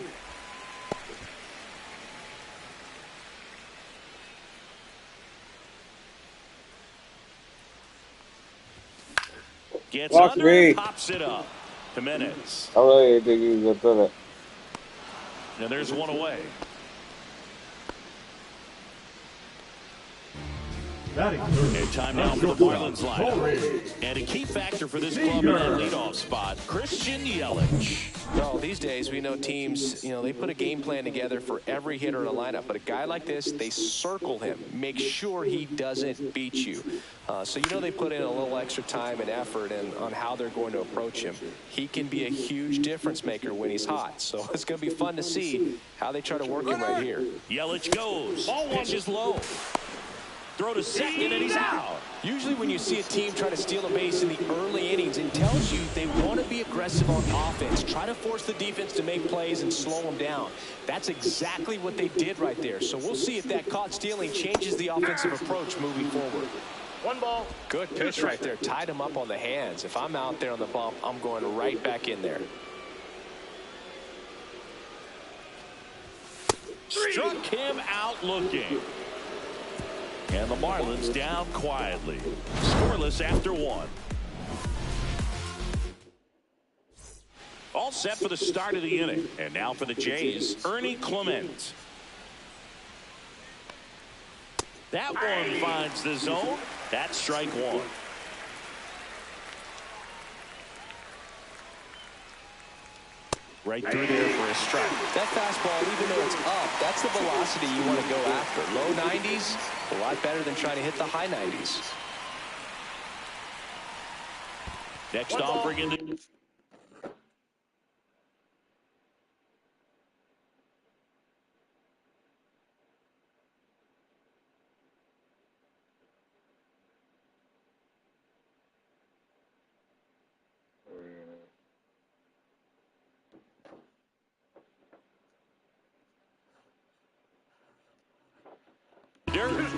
Gets Walk under, me. pops it up. Jimenez. I really think he was gonna do that. Now there's one away. And time now for the Marlins lineup. And a key factor for this club in that leadoff spot, Christian Yelich. Well, these days we know teams, they put a game plan together for every hitter in a lineup. But a guy like this, they circle him, make sure he doesn't beat you. So they put in a little extra time and effort on how they're going to approach him. He can be a huge difference maker when he's hot. So it's going to be fun to see how they try to work him right here. Yelich goes. Pitch is low. Throw to second, and he's out. Usually when you see a team try to steal a base in the early innings, it tells you they want to be aggressive on offense. Try to force the defense to make plays and slow them down. That's exactly what they did right there. So we'll see if that caught stealing changes the offensive approach moving forward. 1 ball. Good pitch right there. Tied him up on the hands. If I'm out there on the bump, I'm going right back in there. Struck him out looking. And the Marlins down quietly. Scoreless after 1. All set for the start of the inning. And now for the Jays, Ernie Clement. That one finds the zone. That's strike 1. Right through there for a strike. That fastball, even though it's up, that's the velocity you want to go after. Low 90s, a lot better than trying to hit the high 90s. Next off, bring in the...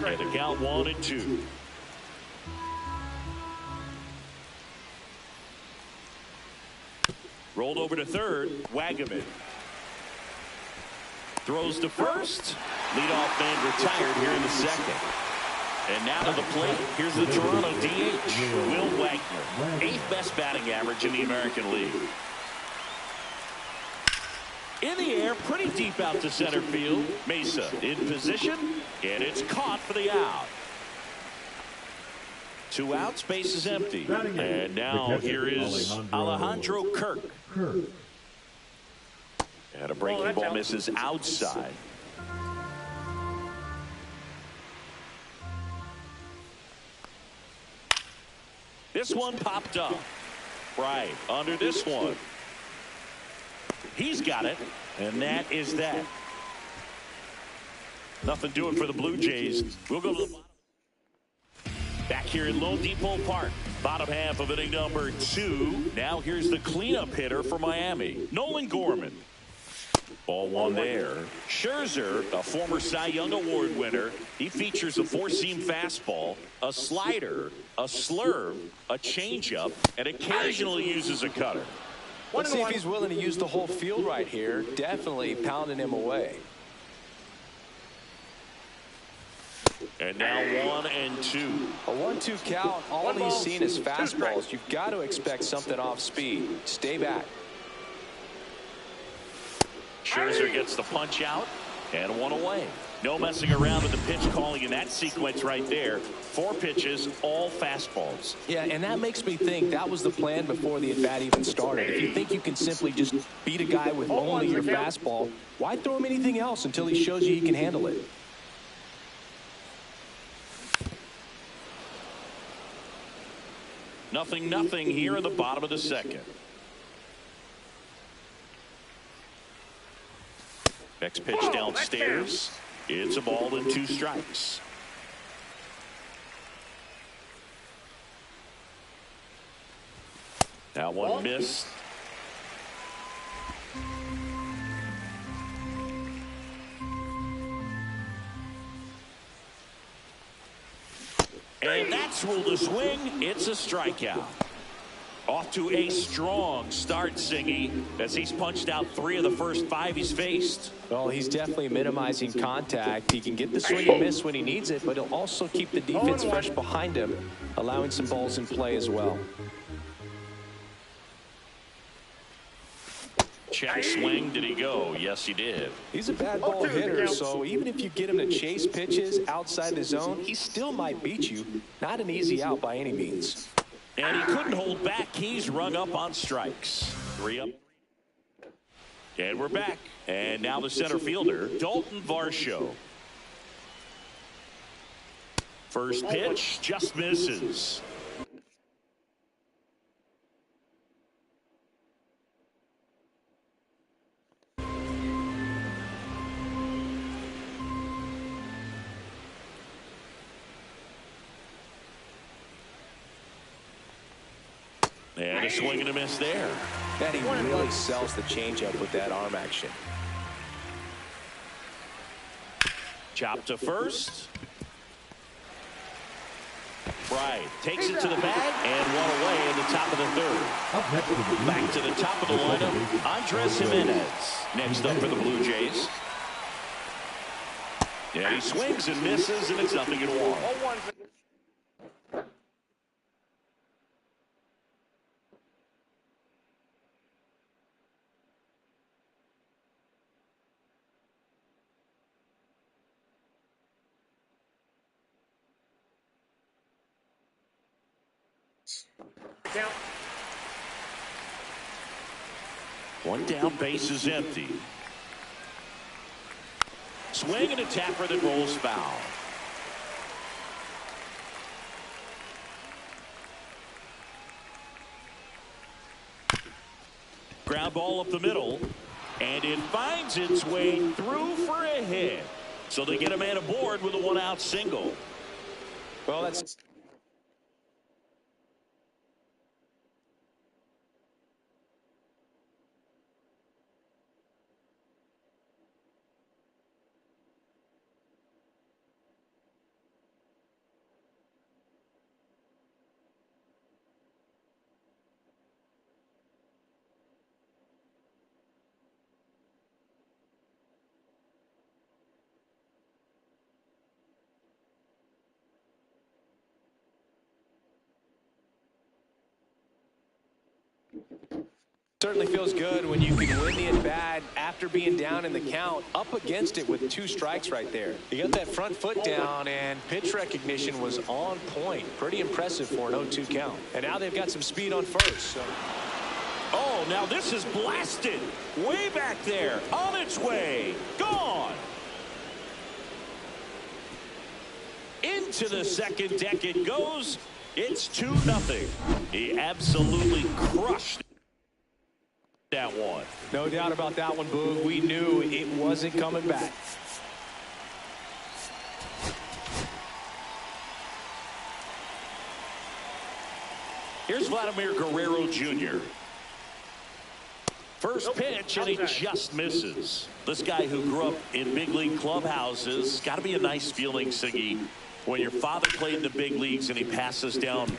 And the count 1-2. Rolled over to third. Wagaman throws to first. Leadoff man retired here in the second. And now to the plate, here's the Toronto DH, Will Wagner. 8th best batting average in the American League. In the air, pretty deep out to center field. Mesa in position, and it's caught for the out. 2 outs, base is empty. And now here is Alejandro Kirk. And a breaking ball misses outside. This one popped up. Right under this one. He's got it, and that is that. Nothing doing for the Blue Jays. We'll go to the bottom. Back here in Lone Depot Park, bottom half of inning number 2. Now here's the cleanup hitter for Miami, Nolan Gorman. Ball 1 there. Scherzer, a former Cy Young Award winner. He features a 4-seam fastball, a slider, a slurve, a changeup, and occasionally uses a cutter. Let's see if he's willing to use the whole field right here. Definitely pounding him away. And now 1-2. A 1-2 count. All he's seen is fastballs. You've got to expect something off speed. Stay back. Scherzer gets the punch out and 1 away. No messing around with the pitch calling in that sequence right there. 4 pitches, all fastballs. Yeah, and that makes me think that was the plan before the at-bat even started. If you think you can simply just beat a guy with only your fastball, why throw him anything else until he shows you he can handle it? Nothing here in the bottom of the 2nd. Next pitch downstairs. It's a ball and 2 strikes. Now 1 missed. And that's ruled a swing. It's a strikeout. Off to a strong start, Singy, as he's punched out 3 of the first 5 he's faced. Well, he's definitely minimizing contact. He can get the swing and miss when he needs it, but he'll also keep the defense fresh behind him, allowing some balls in play as well. Check swing. Did he go? Yes, he did. He's a bad ball hitter, so even if you get him to chase pitches outside the zone, he still might beat you. Not an easy out by any means. And he couldn't hold back. He's rung up on strikes. 3 up. And we're back. And now the center fielder, Dalton Varsho. First pitch just misses. And a swing and a miss there. That he really sells the changeup with that arm action. Chop to first. Right. Takes it to the bag and 1 away in the top of the 3rd. Back to the top of the lineup, Andres Jimenez. Next up for the Blue Jays. Yeah, he swings and misses, and it's 0-1. Down. 1 down, base is empty. Swing and a tapper that rolls foul. Ground ball up the middle, and it finds its way through for a hit. So they get a man aboard with a 1-out single. Well, that's... Certainly feels good when you can win the at-bat after being down in the count, up against it with 2 strikes right there. He got that front foot down, and pitch recognition was on point. Pretty impressive for an 0-2 count. And now they've got some speed on first. So. Oh, now this is blasted. Way back there. On its way. Gone. Into the second deck it goes. It's 2-0. He absolutely crushed that one. No doubt about that one, Boog. We knew it wasn't coming back. Here's Vladimir Guerrero Jr. First pitch, and he just misses. This guy who grew up in big league clubhouses, got to be a nice feeling, Siggy, when your father played in the big leagues and he passes down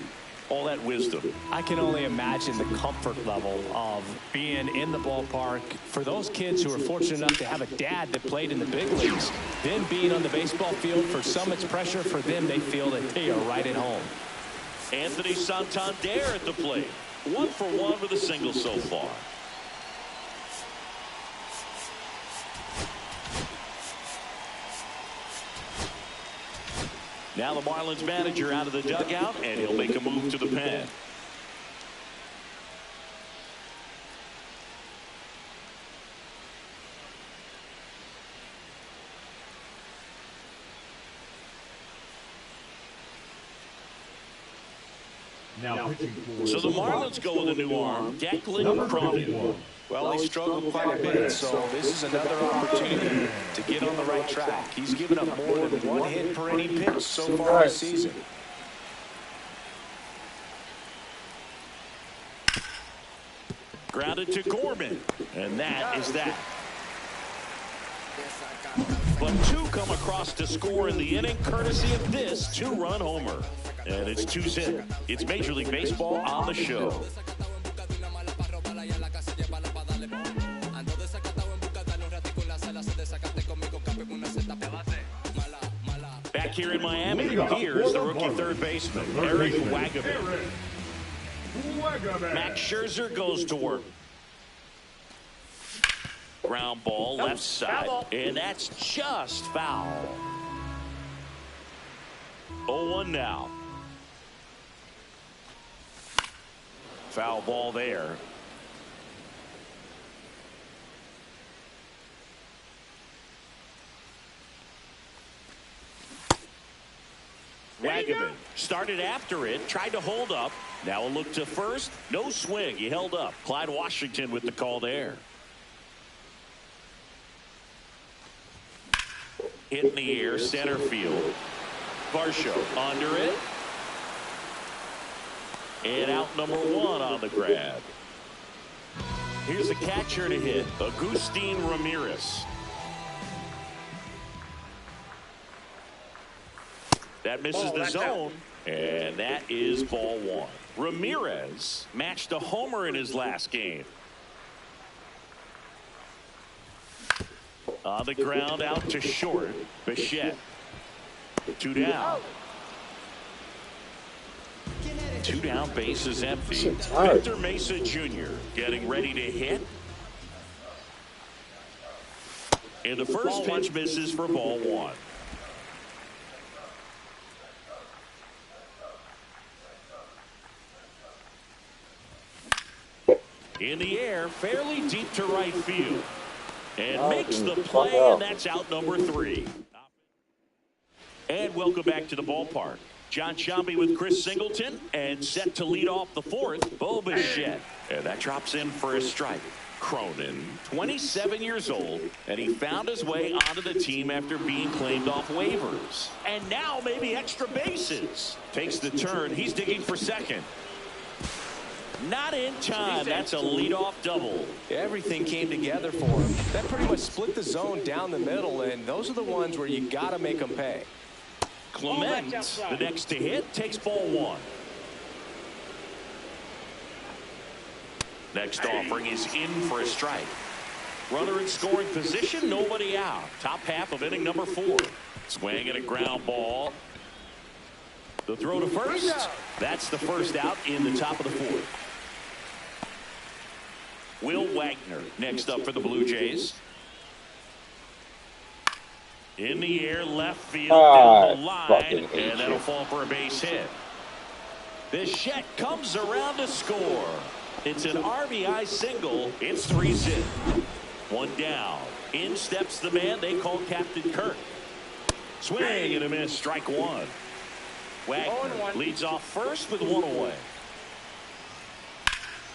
all that wisdom. I can only imagine the comfort level of being in the ballpark for those kids who are fortunate enough to have a dad that played in the big leagues. Then being on the baseball field, for some it's pressure. For them, they feel that they are right at home. Anthony Santander at the plate. 1 for 1 with a single so far. Now the Marlins manager out of the dugout, and he'll make a move to the pen. Now pitching for So the Marlins go with a new arm, Declan Cronin. Well, he struggled quite a bit, so this is another opportunity to get on the right track. He's given up more than 1 hit per inning pitch so far this season. Grounded to Gorman, and that is that. But 2 come across to score in the inning, courtesy of this 2-run homer. And it's 2-zip. It's Major League Baseball on the show. Back here in Miami, here's the rookie third baseman, Eric Wagaman. Max Scherzer goes to work. Ground ball left side, and that's just foul. 0-1 now. Foul ball there. Wagaman started after it, tried to hold up. Now a look to first. No swing. He held up. Clyde Washington with the call there. Hit in the air, center field. Varsho under it. And out number 1 on the grab. Here's a catcher to hit, Agustin Ramirez. That misses the zone, and that is ball 1. Ramirez matched a homer in his last game. On the ground, out to short. Bichette. 2 down. 2 down, bases empty. Victor Mesa Jr. getting ready to hit. And the first pitch misses for ball 1. In the air, fairly deep to right field. And makes the play, and that's out number 3. And welcome back to the ballpark. John Sciambi with Chris Singleton, and set to lead off the 4th, Bo Bichette. And that drops in for a strike. Cronin, 27 years old, and he found his way onto the team after being claimed off waivers. And now maybe extra bases. Takes the turn. He's digging for second. Not in time. That's a leadoff double. Everything came together for him. That pretty much split the zone down the middle, and those are the ones where you got to make them pay. Clement, the next to hit, takes ball 1. Next offering is in for a strike. Runner in scoring position, nobody out. Top half of inning number 4. Swing and a ground ball. The throw to first. That's the first out in the top of the 4th. Will Wagner next up for the Blue Jays. In the air, left field, down the line, and that'll fall for a base hit. Bichette comes around to score. It's an RBI single. It's 3-0. One down. In steps the man they call Captain Kirk. Swing and a miss. Strike one. Wagner leads off first with one away.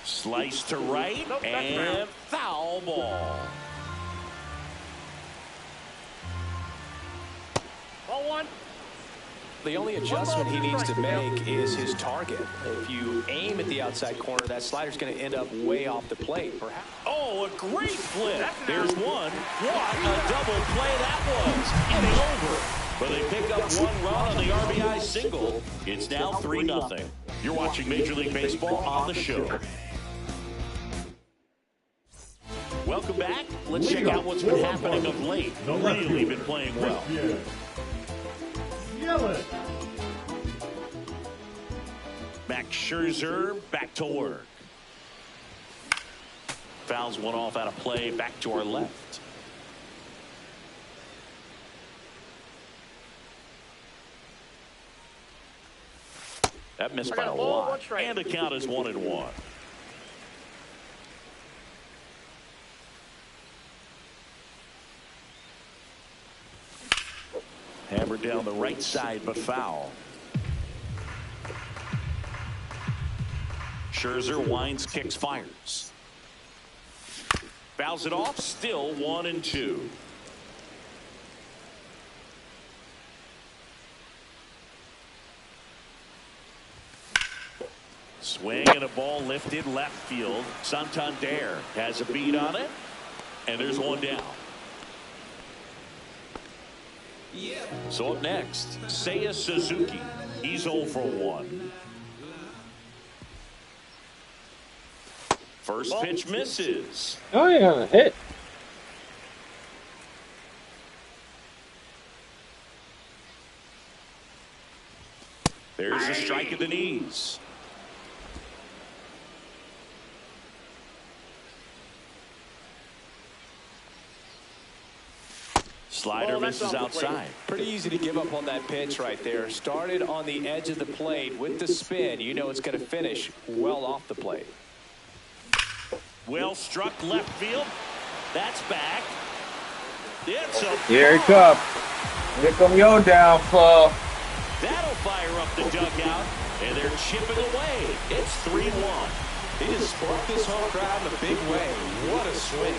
Slice to right and foul ball. Ball one. The only adjustment he needs to make is his target. If you aim at the outside corner, that slider's going to end up way off the plate. Perhaps. Oh, a great flip. There's one. What a double play that was. Getting over. But they pick up one run on the RBI single. It's now 3-0. You're watching Major League Baseball on the show. Welcome back. Let's check out what's been happening of late. Really been playing well. Max Scherzer back to work. Fouls one off out of play. Back to our left. That missed by a lot. And the count is 1-1. Hammered down the right side, but foul. Scherzer winds, kicks, fires. Fouls it off, still 1-2. Swing and a ball lifted left field. Santander has a beat on it, and there's one down. So up next, Seiya Suzuki. He's 0 for 1. First pitch misses. Oh, yeah, hit. There's a strike at the knees. Slider misses outside. Pretty easy to give up on that pitch right there. Started on the edge of the plate with the spin. You know it's going to finish well off the plate. Well struck left field. That's back. It's a Here it comes. Here come your downfall. That'll fire up the dugout, and they're chipping away. It's 3-1. He just sparked this home crowd in a big way. What a swing.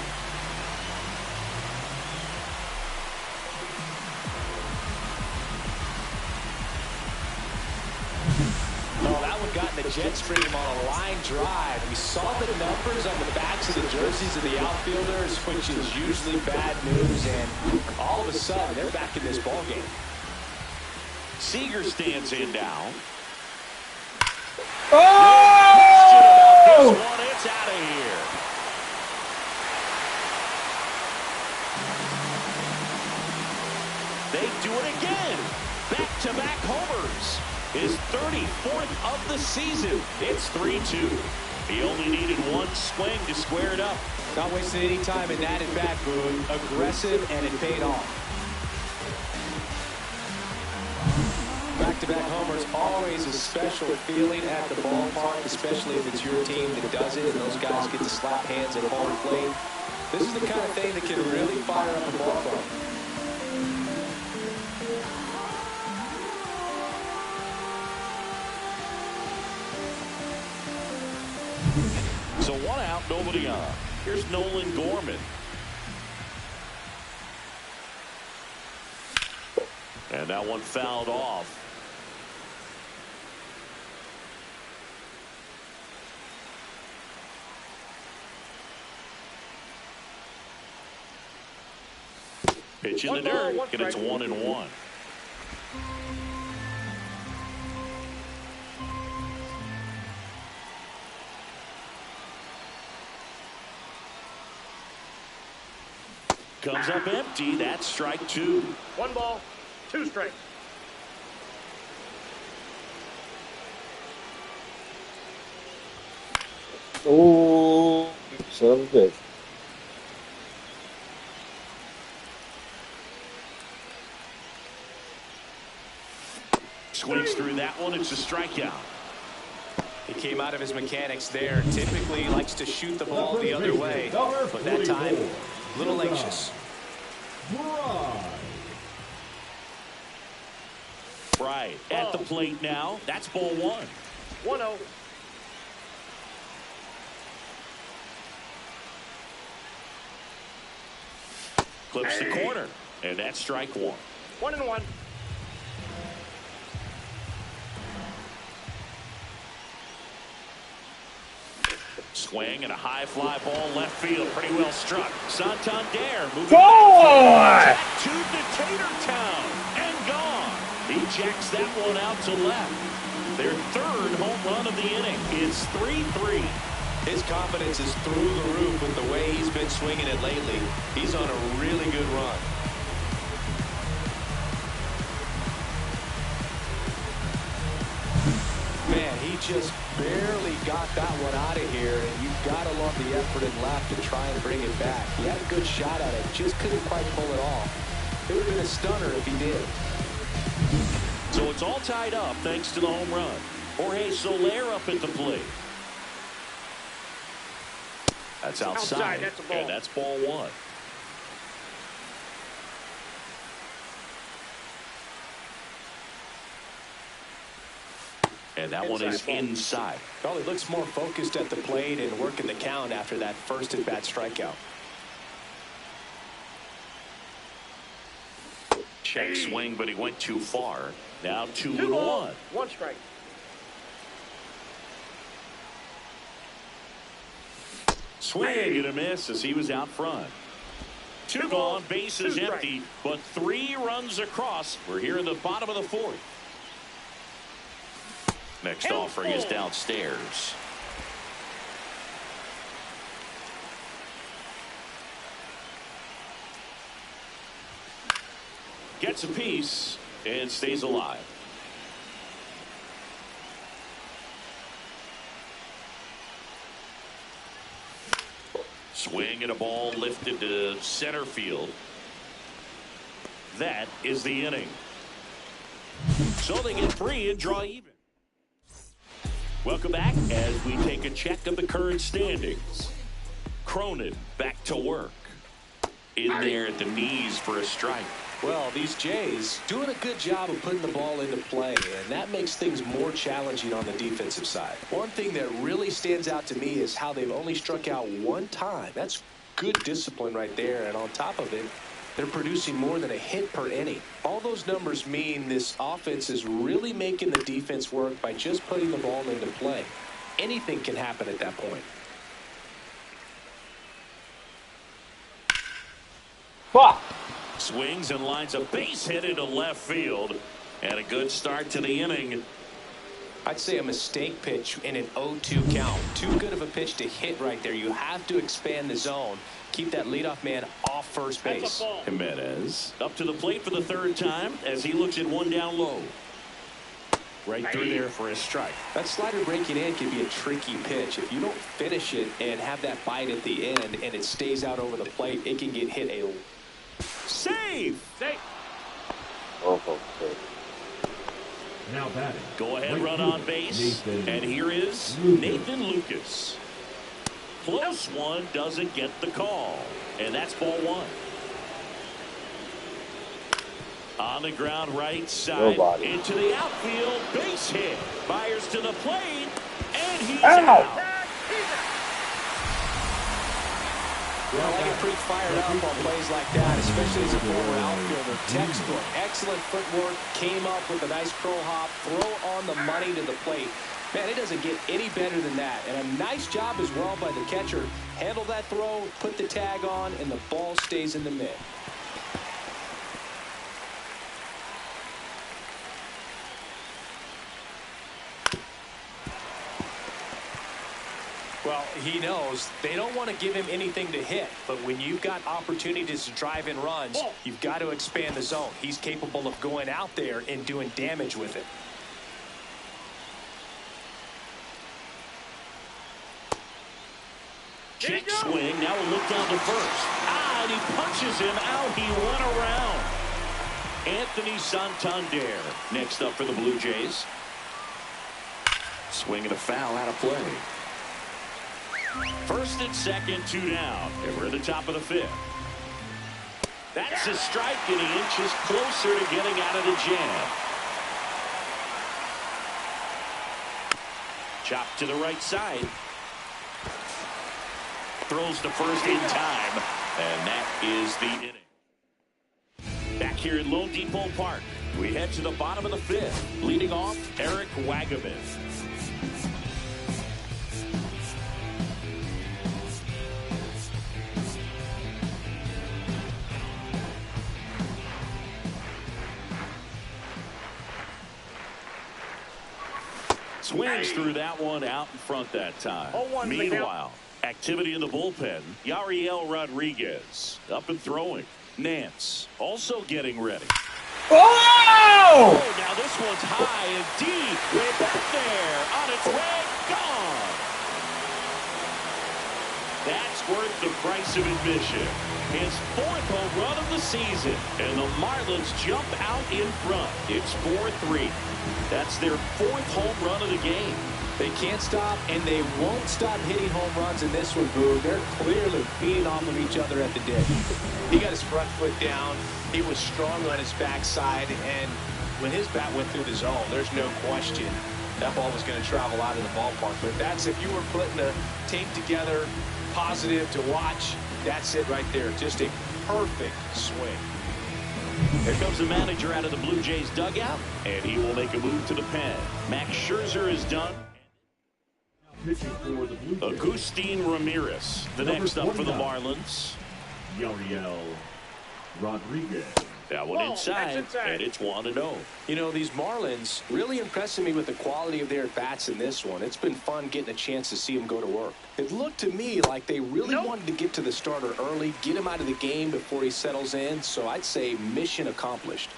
Oh, that one got in the jet stream on a line drive. We saw the numbers on the backs of the jerseys of the outfielders, which is usually bad news, and all of a sudden, they're back in this ballgame. Seager stands in now. Oh! It's out of here. They do it again. Back-to-back homers. His 34th of the season. It's 3-2. He only needed one swing to square it up. Not wasting any time in that at-bat, Boone. Aggressive, and it paid off. Back-to-back homers, always a special feeling at the ballpark, especially if it's your team that does it and those guys get to slap hands at home plate. This is the kind of thing that can really fire up a ball club. So one out, nobody on. Here's Nolan Gorman. And that one fouled off. Pitch in the dirt, and it's 1-1. Comes up empty. That's strike two. 1 ball, 2 strikes. Oh, son of a bitch. Swings through that one. It's a strikeout. He came out of his mechanics there. Typically likes to shoot the ball the other way, but that time, a little anxious. Right at the plate now. That's ball one. 1-0. Clips the corner, and that's strike one. 1-1. Swing and a high fly ball left field. Pretty well struck. Santander moving Boy! to the Tater Town and gone. He jacks that one out to left. Their third home run of the inning. It's 3-3. His confidence is through the roof with the way he's been swinging it lately. He's on a really good run. Man, he just barely got that one out of here, and you've got to love the effort in left to try and bring it back. He had a good shot at it, just couldn't quite pull it off. It would have been a stunner if he did. So it's all tied up thanks to the home run. Jorge Soler up at the plate. That's outside. That's a ball. And that's ball one. And that one is inside. Well, he looks more focused at the plate and working the count after that first at-bat strikeout. Check swing, but he went too far. Now 2-1. 1 strike. Swing and a miss as he was out front. 2 gone, bases empty, but 3 runs across. We're here in the bottom of the 4th. Next offering is downstairs. Gets a piece and stays alive. Swing and a ball lifted to center field. That is the inning. So they get 3 and draw even. Welcome back as we take a check of the current standings. Cronin back to work. In there at the knees for a strike. Well, these Jays doing a good job of putting the ball into play, and that makes things more challenging on the defensive side. One thing that really stands out to me is how they've only struck out 1 time. That's good discipline right there, and on top of it, they're producing more than a hit per inning. All those numbers mean this offense is really making the defense work by just putting the ball into play. Anything can happen at that point. Fuck! Swings and lines a base hit into left field. And a good start to the inning. I'd say a mistake pitch in an 0-2 count. Too good of a pitch to hit right there. You have to expand the zone. Keep that leadoff man off first base. Jimenez up to the plate for the 3rd time as he looks at 1 down low. Right through there for a strike. That slider breaking in can be a tricky pitch. If you don't finish it and have that bite at the end and it stays out over the plate, it can get hit a save. Oh, Now batting. Go ahead, Right run fielder, on base. Nathan And here is Lucas. Nathan Lucas. Close one, doesn't get the call. And that's ball 1. On the ground right side. Nobody. Into the outfield. Base hit. Fires to the plate. And he's Ow. out. Well, I get pretty fired up on plays like that, especially as a former outfielder. Textbook, excellent footwork, came up with a nice crow hop, throw on the money to the plate. Man, it doesn't get any better than that. And a nice job as well by the catcher. Handle that throw, put the tag on, and the ball stays in the mitt. Well, he knows they don't want to give him anything to hit, but when you've got opportunities to drive in runs, you've got to expand the zone. He's capable of going out there and doing damage with it. Check swing. Now we'll look down to first. And he punches him out. He went around. Anthony Santander next up for the Blue Jays. Swing and a foul out of play. First and second, 2 down. And we're at the top of the 5th. That's a strike, and he inches closer to getting out of the jam. Chop to the right side. Throws to first in time, and that is the inning. Back here at Lone Depot Park, we head to the bottom of the 5th. Leading off, Eric Wagaman. Swings through that one out in front that time. Meanwhile, activity in the bullpen. Yariel Rodriguez up and throwing. Nance also getting ready. Oh! Now this one's high and deep. Way back there. On its way. Gone. That's worth the price of admission. His 4th home run of the season. And the Marlins jump out in front. It's 4-3. That's their 4th home run of the game. They can't stop, and they won't stop hitting home runs in this one, Boo. They're clearly feeding off of each other at the dip. He got his front foot down. He was strong on his backside, and when his bat went through the zone, there's no question that ball was going to travel out of the ballpark. But that's, if you were putting a tape together, positive to watch, that's it right there. Just a perfect swing. Here comes the manager out of the Blue Jays dugout, and he will make a move to the pen. Max Scherzer is done. Pitching for the Blue Jays, Agustin Ramirez, the Number next up for the 49. Marlins. Yariel Rodriguez. That one inside, and it's 1-0. You know, these Marlins really impressing me with the quality of their bats in this one. It's been fun getting a chance to see them go to work. It looked to me like they really wanted to get to the starter early, get him out of the game before he settles in. So I'd say mission accomplished.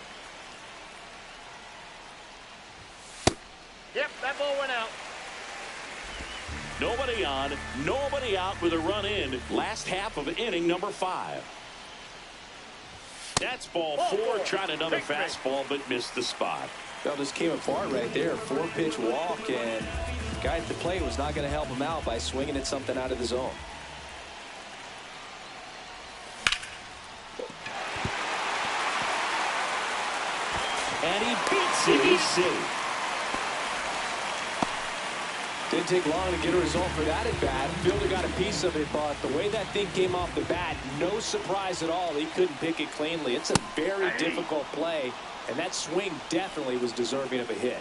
Yep, that ball went out. Nobody on, nobody out with a run in. Last half of inning number 5. That's ball 4. Tried another fastball, but missed the spot. Well, just came apart right there. 4-pitch walk, and the guy at the plate was not going to help him out by swinging at something out of the zone. And he beats it. He's safe. Didn't take long to get a result for that at bat. Fielder got a piece of it, but the way that thing came off the bat, no surprise at all. He couldn't pick it cleanly. It's a very difficult play, and that swing definitely was deserving of a hit.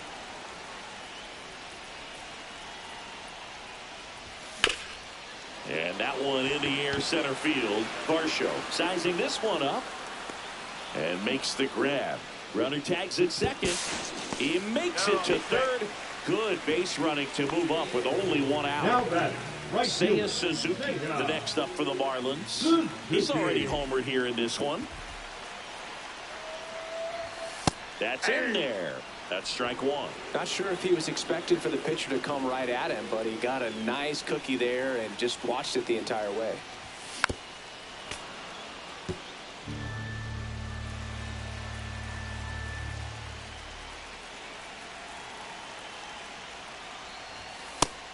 And that one in the air center field. Varsho sizing this one up and makes the grab. Runner tags at second. He makes it to third. Good base running to move up with only 1 out. Now batting, right Seiya fielder, Suzuki, the next up for the Marlins. Good He's already game. homered here in this one. That's in there. That's strike 1. Not sure if he was expecting for the pitcher to come right at him, but he got a nice cookie there and just watched it the entire way.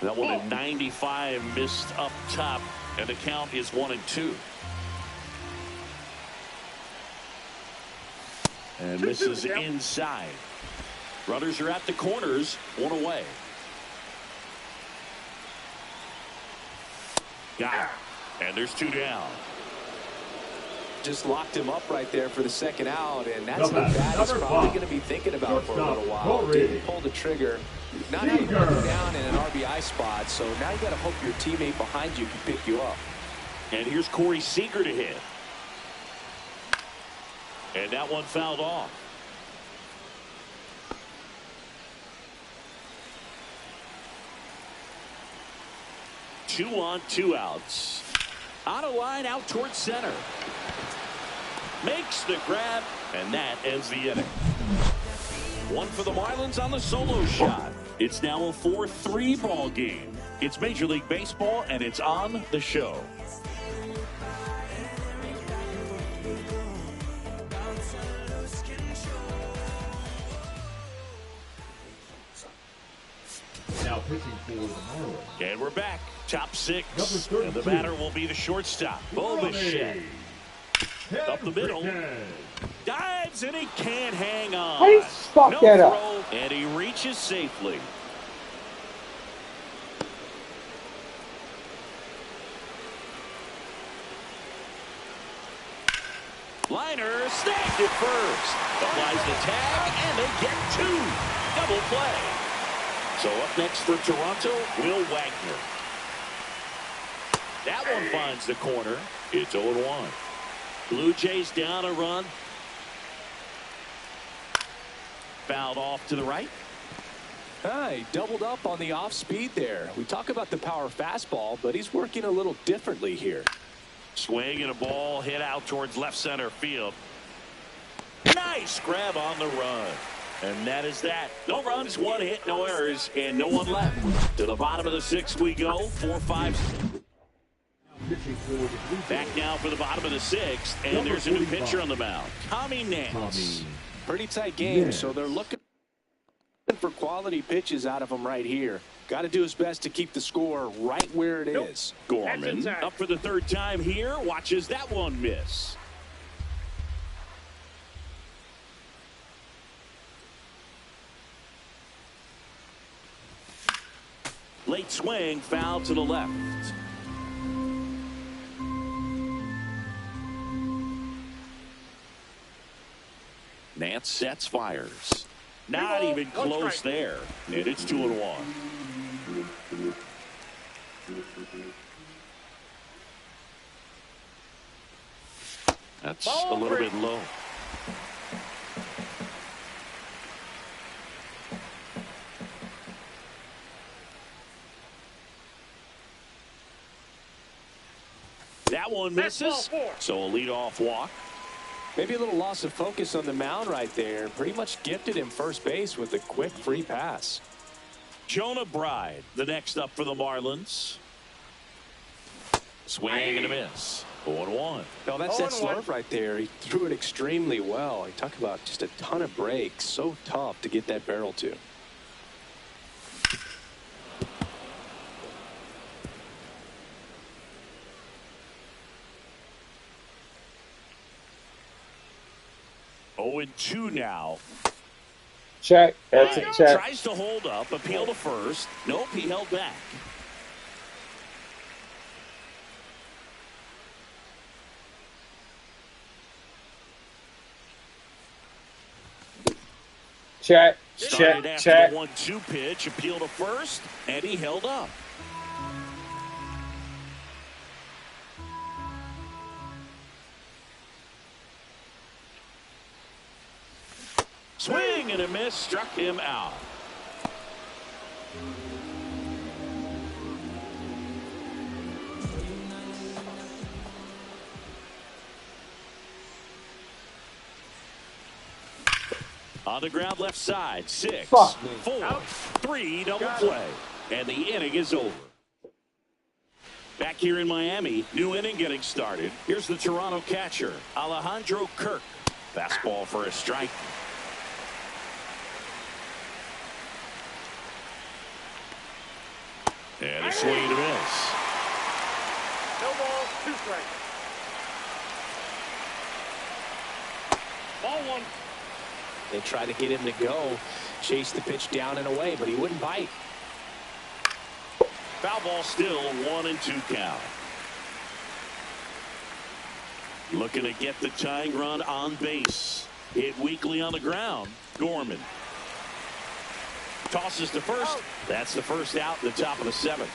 That one at 95 missed up top, and the count is 1-2. And misses inside. Runners are at the corners, 1 away. Got it. And there's 2 down. Just locked him up right there for the second out, and that's Number what Bat is five. probably going to be thinking about for a little while. Didn't pull the trigger. Not having to go down in an RBI spot, so now you got to hope your teammate behind you can pick you up. And here's Corey Seager to hit. And that one fouled off. Two on, 2 outs. On a line out towards center. Makes the grab, and that ends the inning. 1 for the Marlins on the solo shot. It's now a 4-3 ball game. It's Major League Baseball, and it's on the show. Now pitching for the Marlins. And we're back. Top six. Number And the 32. batter will be the shortstop. Bulbishet. Up the middle. Dives, and he can't hang on. How do you fuck No that up? throw, and he reaches safely. Liner snagged it first. Applies the tag, and they get two. Double play. So up next for Toronto, Will Wagner. That one finds the corner. It's 0-1. Blue Jays down a run. Fouled off to the right. He doubled up on the off speed there. We talk about the power fastball, but he's working a little differently here. Swing and a ball hit out towards left center field. Nice grab on the run. And that is that. No runs, one hit, no errors, and no one left. To the bottom of the sixth we go. 4-5. Back now for the bottom of the sixth, and there's a new pitcher on the mound. Tommy Nance. Pretty tight game, so they're looking for quality pitches out of him right here. Got to do his best to keep the score right where it is. Gorman up for the third time here. Watches that one miss. Late swing, foul to the left. Nance sets, fires. Not even close there. And it's 2-1. That's a little bit low. That one misses. So a leadoff walk. Maybe a little loss of focus on the mound right there. Pretty much gifted him first base with a quick free pass. Jonah Bride, the next up for the Marlins. Swing and a miss. 0-1. No, that's that slurve right there. He threw it extremely well. He talked about just a ton of breaks. So tough to get that barrel to. Oh, and 2 now. Check. That's a check. Tries to hold up, appeal to first. Nope, he held back. Check. Started Check. after Check. the 1-2 pitch, appeal to first, and he held up. Swing and a miss, struck him out. On the ground left side, 6, Fuck. 4, 3, double play. And the inning is over. Back here in Miami, new inning getting started. Here's the Toronto catcher, Alejandro Kirk. Fastball for a strike. And a swing and a miss. No balls, 2 strikes. Ball 1. They tried to get him to go. Chase the pitch down and away, but he wouldn't bite. Foul ball still, 1-2 count. Looking to get the tying run on base. Hit weakly on the ground. Gorman. Tosses to first. That's the first out in the top of the 7th.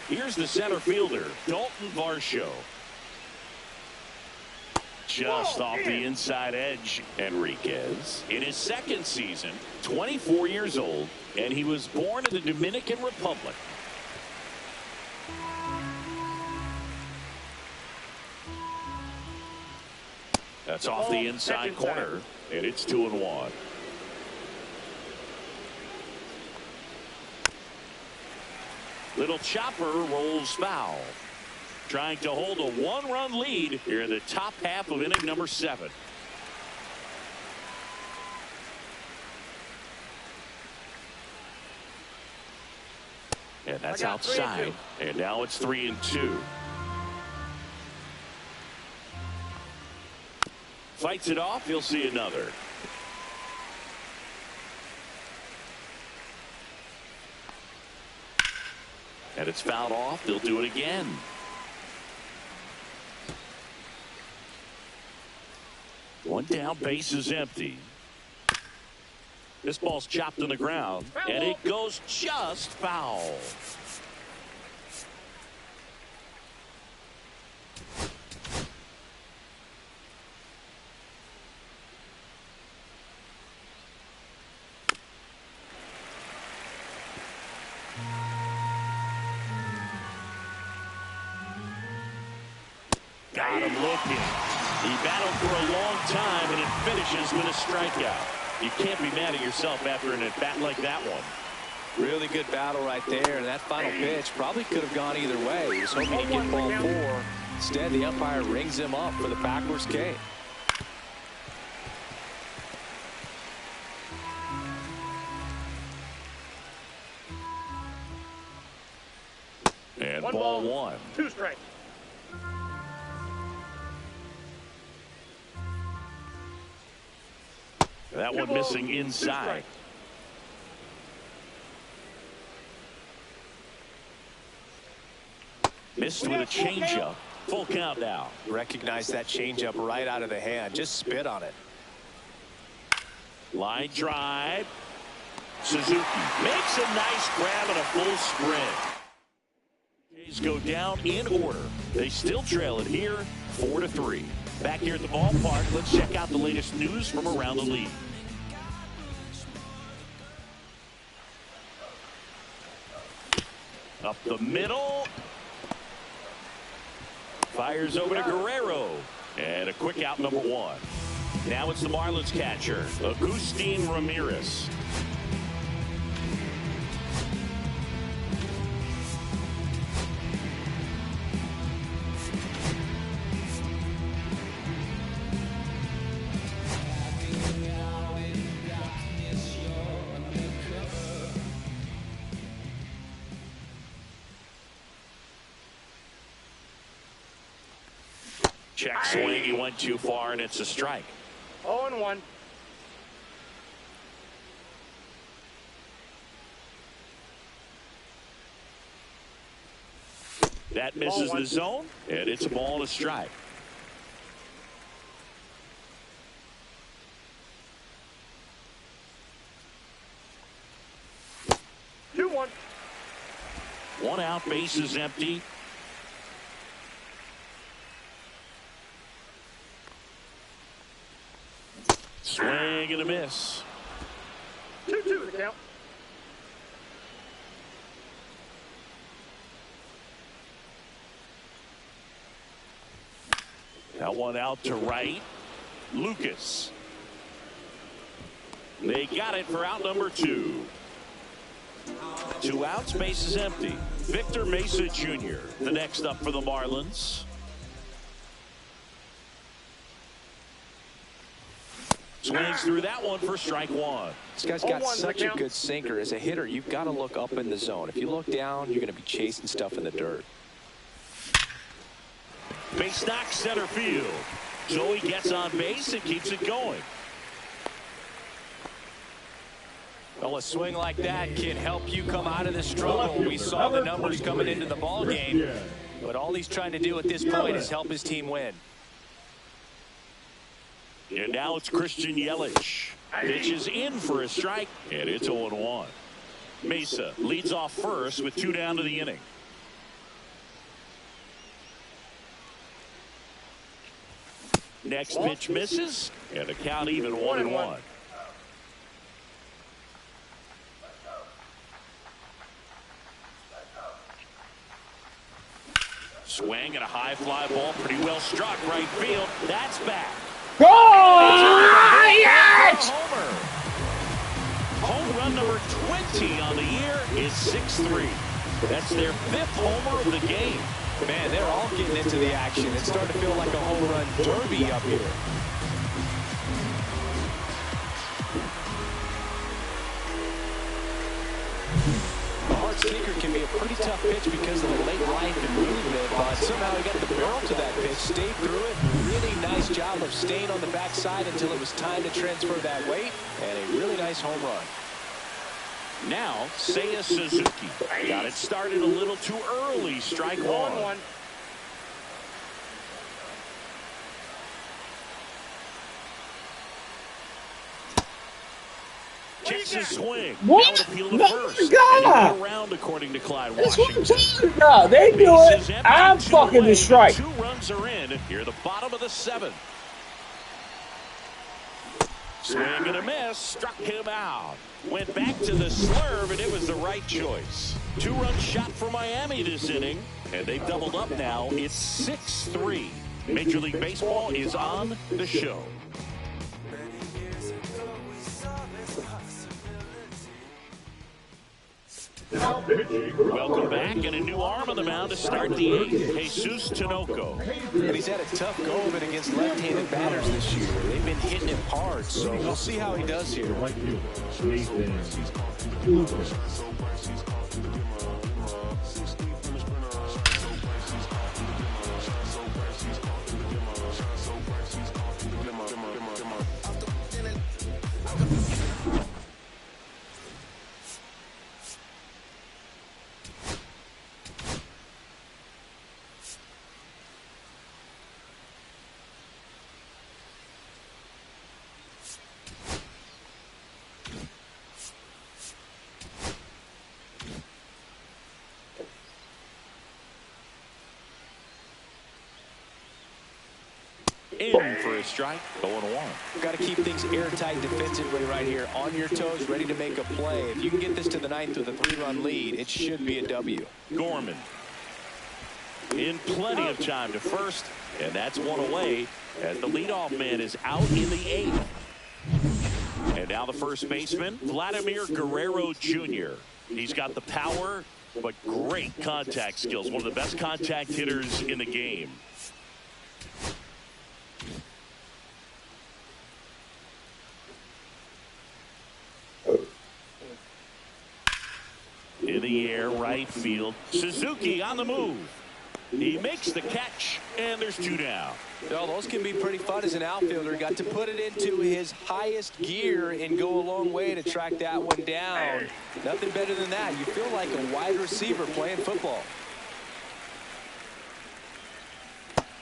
Here's the center fielder, Dalton Varsho. Just off the inside edge, Enriquez. In his second season, 24 years old, and he was born in the Dominican Republic. That's off the inside corner, and it's 2-1. Little chopper rolls foul. Trying to hold a one-run lead here in the top half of inning number 7. And that's outside. And now it's 3-2. Fights it off. He'll see another. And it's fouled off. They'll do it again. One down, base is empty. This ball's chopped on the ground, and it goes just foul. Got him looking. He battled for a long time, and it finishes with a strikeout. You can't be mad at yourself after an at-bat like that one. Really good battle right there, and that final pitch probably could have gone either way. He was hoping to get ball 4. Instead, the umpire rings him up for the backwards K. And ball 1. 2 strikes. That one missing inside. Missed with a changeup. Full count now. Recognize that changeup right out of the hand. Just spit on it. Line drive. Suzuki makes a nice grab and a full sprint. Jays go down in order. They still trail it here, 4-3. Back here at the ballpark, let's check out the latest news from around the league. Up the middle. Fires over to Guerrero. And a quick out, number 1. Now it's the Marlins catcher, Agustin Ramirez. Check swing. He went too far, and it's a strike. 0-1. That misses the zone, and it's a ball and a strike. One out, base is empty. Swing and a miss. 2-2 the count. That one out to right. Lucas. They got it for out number 2. 2 outs, base is empty. Victor Mesa Jr., the next up for the Marlins. Swings through that one for strike 1. This guy's got such a good sinker. As a hitter, you've got to look up in the zone. If you look down, you're going to be chasing stuff in the dirt. Base knock center field. Joey gets on base and keeps it going. Well, a swing like that can help you come out of the struggle. We saw the numbers coming into the ball game, but all he's trying to do at this point is help his team win. And now it's Christian Yelich. Pitches in for a strike, and it's 0-1. Mesa leads off first with 2 down to the inning. Next pitch misses, and the count even 1-1. Swing and a high fly ball, pretty well struck right field. That's back. Go! Yes! Home run number 20 on the year is 6-3. That's their 5th homer of the game. Man, they're all getting into the action. It's starting to feel like a home run derby up here. The hard sinker can be a pretty tough pitch because of the late life and movement, but somehow he got the barrel to that pitch, stayed through it. Really nice job of staying on the backside until it was time to transfer that weight, and a really nice home run. Now, Seiya Suzuki. Got it started a little too early. Strike one. Checks his swing. What? No, first. God. Around, according to Clyde That's what I'm Washington. talking about. They do it. I'm fucking the strike. 2 runs are in. Here, the bottom of the 7th. Swing and a miss. Struck him out. Went back to the slurve, and it was the right choice. 2-run shot for Miami this inning, and they've doubled up now. It's 6-3. Major League Baseball is on the show. Welcome back, and a new arm on the mound to start the 8th. Jesus Tinoco. And he's had a tough go of it against left-handed batters this year. They've been hitting him hard, so we'll see how he does here. In for a strike, 0-1. Got to keep things airtight defensively right here. On your toes, ready to make a play. If you can get this to the 9th with a 3-run lead, it should be a W. Gorman. In plenty of time to first, and that's one away as the leadoff man is out in the 8th. And now the first baseman, Vladimir Guerrero Jr. He's got the power, but great contact skills. One of the best contact hitters in the game. In the air, right field. Suzuki on the move. He makes the catch, and there's 2 down. Well, those can be pretty fun as an outfielder. Got to put it into his highest gear and go a long way to track that one down. Nothing better than that. You feel like a wide receiver playing football.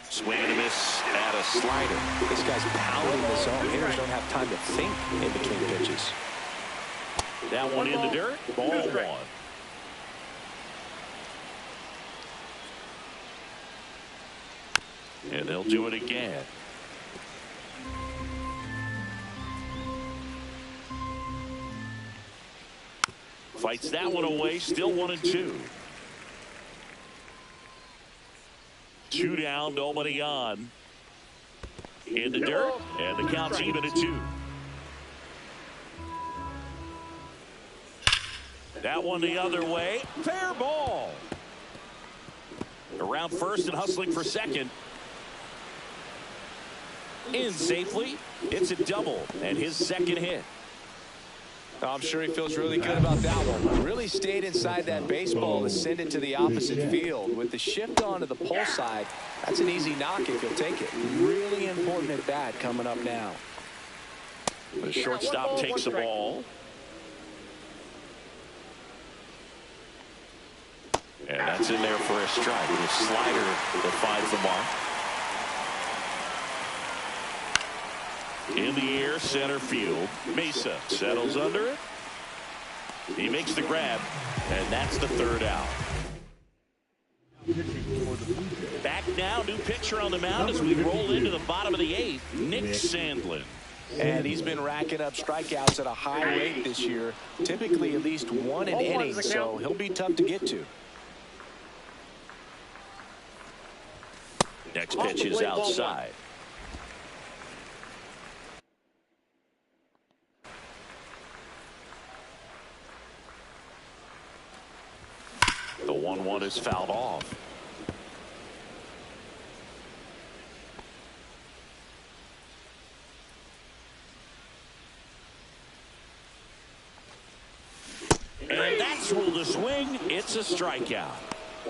Swing and a miss at a slider. This guy's pounding the zone. Hitters don't have time to think in between pitches. That one in the dirt. Ball 1. And they'll do it again. Fights that one away. Still 1-2. 2 down, nobody on. In the dirt, and the count's even at 2. That one the other way. Fair ball. Around first and hustling for second. In safely. It's a double and his second hit. I'm sure he feels really good about that one. Really stayed inside that baseball to send it to the opposite field. With the shift onto the pull side, that's an easy knock if he'll take it. Really important at bat coming up now. The shortstop takes the ball. And that's in there for a strike. With a slider that finds the mark. In the air, center field. Mesa settles under it. He makes the grab, and that's the 3rd out. Back now, new pitcher on the mound as we roll into the bottom of the 8th, Nick Sandlin. And he's been racking up strikeouts at a high rate this year, typically at least 1 an inning, so he'll be tough to get to. Next pitch is outside. The one is fouled off. And that's ruled a swing. It's a strikeout.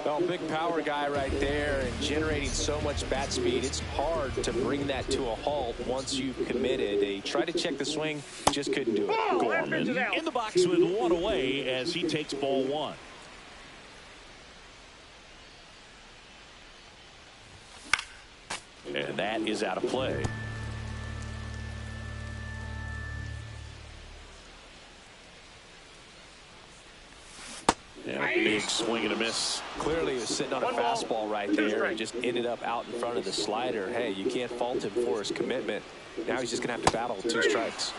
Well, big power guy right there and generating so much bat speed. It's hard to bring that to a halt once you've committed. He tried to check the swing, just couldn't do it. Gorman in the box with one away as he takes ball one. And that is out of play. And a big swing and a miss. Clearly he was sitting on a fastball right there and just ended up out in front of the slider. Hey, you can't fault him for his commitment. Now he's just going to have to battle 2 strikes.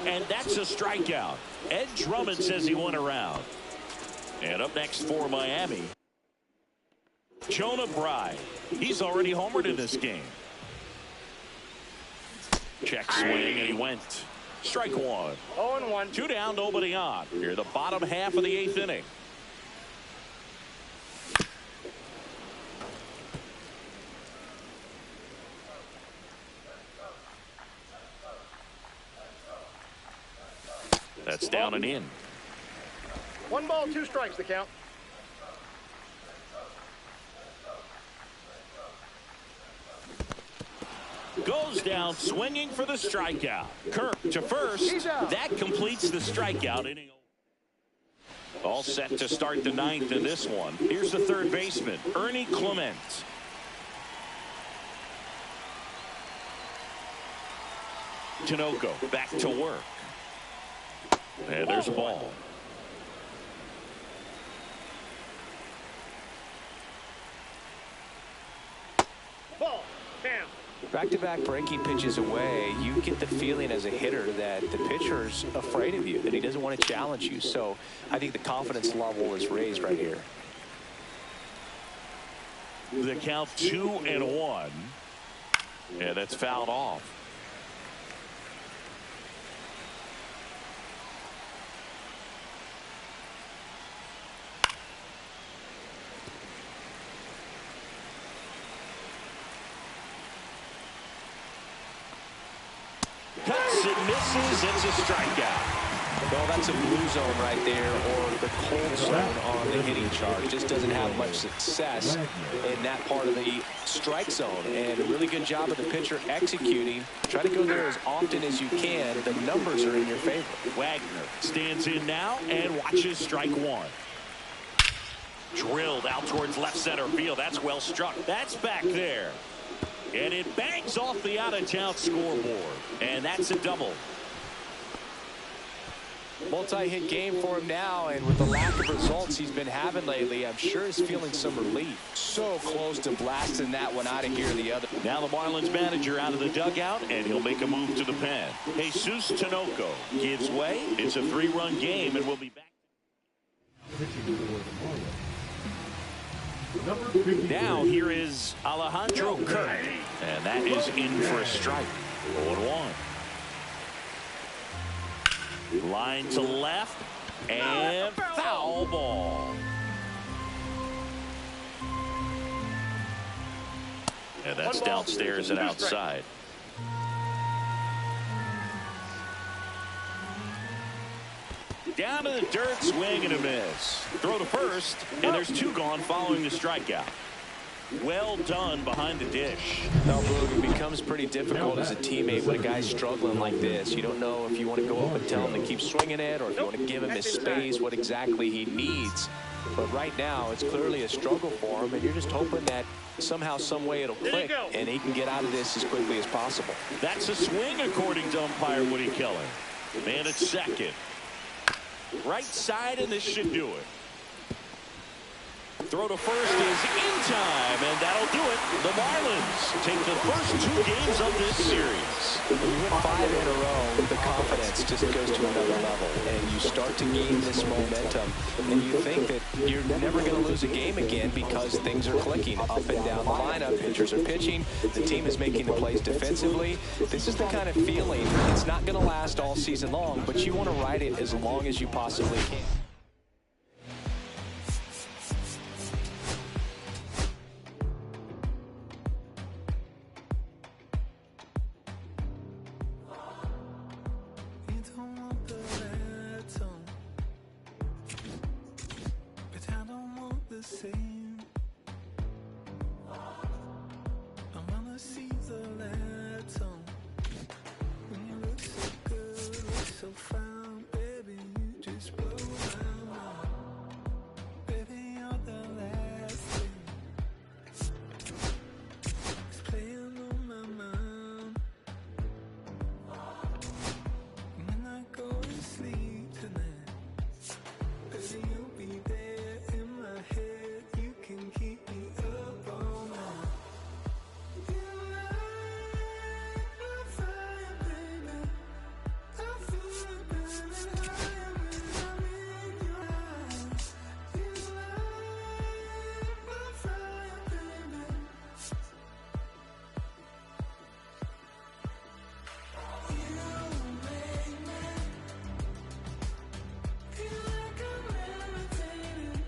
And that's a strikeout. Ed Drummond says he went around. And up next for Miami, Jonah Bride. He's already homered in this game. Check swing, and he went. Strike one. 0-1. 2 down, nobody on. Here, the bottom half of the 8th inning. That's down and in. 1 ball, 2 strikes, the count. Goes down swinging for the strikeout. Kirk to first. That completes the strikeout inning. All set to start the 9th in this one. Here's the third baseman, Ernie Clement. Tinoco back to work. And there's a ball. Ball. Down. Back-to-back breaking pitches away, you get the feeling as a hitter that the pitcher's afraid of you, that he doesn't want to challenge you. So I think the confidence level is raised right here. The count 2-1. Yeah, that's fouled off. Cuts and misses. It's a strikeout. Well, that's a blue zone right there, or the cold zone on the hitting chart. Just doesn't have much success in that part of the strike zone. And a really good job of the pitcher executing. Try to go there as often as you can. The numbers are in your favor. Wagner stands in now and watches strike one. Drilled out towards left center field. That's well struck. That's back there. And it bangs off the out-of-town scoreboard. And that's a double. Multi-hit game for him now, and with the lack of results he's been having lately, I'm sure he's feeling some relief. So close to blasting that one out of here the other. Now the Marlins manager out of the dugout, and he'll make a move to the pen. Jesus Tinoco gives way. It's a 3-run game, and we'll be back. Now here is Alejandro Kirk, and that is in for a strike. 0-1. Line to left, and foul ball. And that's downstairs and outside. Down to the dirt, swing and a miss. Throw to first, and there's 2 gone following the strikeout. Well done behind the dish. Now, Boog, it becomes pretty difficult as a teammate when a guy's struggling like this. You don't know if you want to go up and tell him to keep swinging it, or if you want to give him his space, what exactly he needs. But right now, it's clearly a struggle for him, and you're just hoping that somehow, some way it'll click, and he can get out of this as quickly as possible. That's a swing, according to umpire Woody Keller. Man at second. Right side, and this should do it. Throw to first is in time, and that'll do it. The Marlins take the first 2 games of this series. When you win 5 in a row, the confidence just goes to another level, and you start to gain this momentum, and you think that you're never going to lose a game again because things are clicking up and down the lineup. Pitchers are pitching. The team is making the plays defensively. This is the kind of feeling. It's not going to last all season long, but you want to ride it as long as you possibly can. same. I wanna see the lights on. When you look so good, look so fine, baby, you just blow my mind. Baby, you're the last thing that's playing on my mind. When I go to sleep tonight, baby, you'll be there in my head. You can keep me up all night. You light my fire, baby. I feel it burning higher when I'm in your eyes. You light my fire, baby. You make me feel like I'm levitating.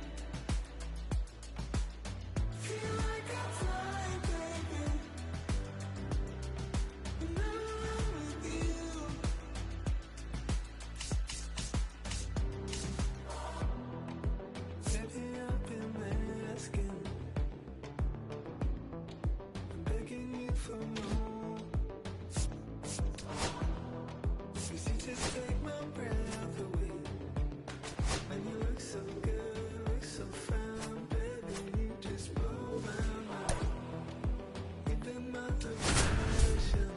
Feel like I'm flying, baby. When I'm with you. Baby, I've been asking, begging you for more. 'Cause you just take my breath away. When you look so good, look so fine, baby, you just blow my mind. You've been my obsession.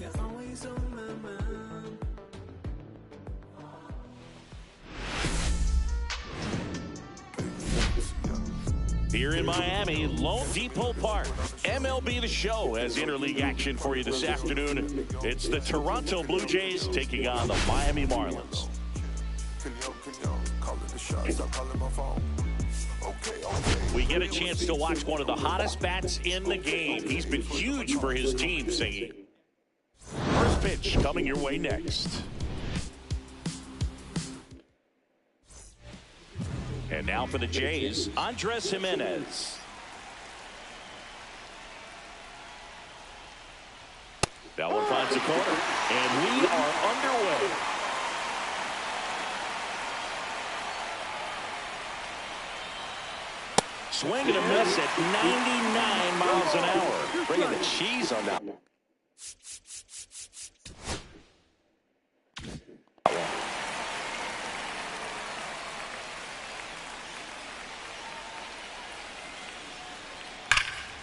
You're always on my mind. Here in Miami, Lone Depot Park. MLB The Show has interleague action for you this afternoon. It's the Toronto Blue Jays taking on the Miami Marlins. We get a chance to watch one of the hottest bats in the game. He's been huge for his team, singing. First pitch coming your way next. And now for the Jays, Andres Jimenez. That one finds the corner, and we are underway. Swing and a miss at 99 miles an hour. Bringing the cheese on that one.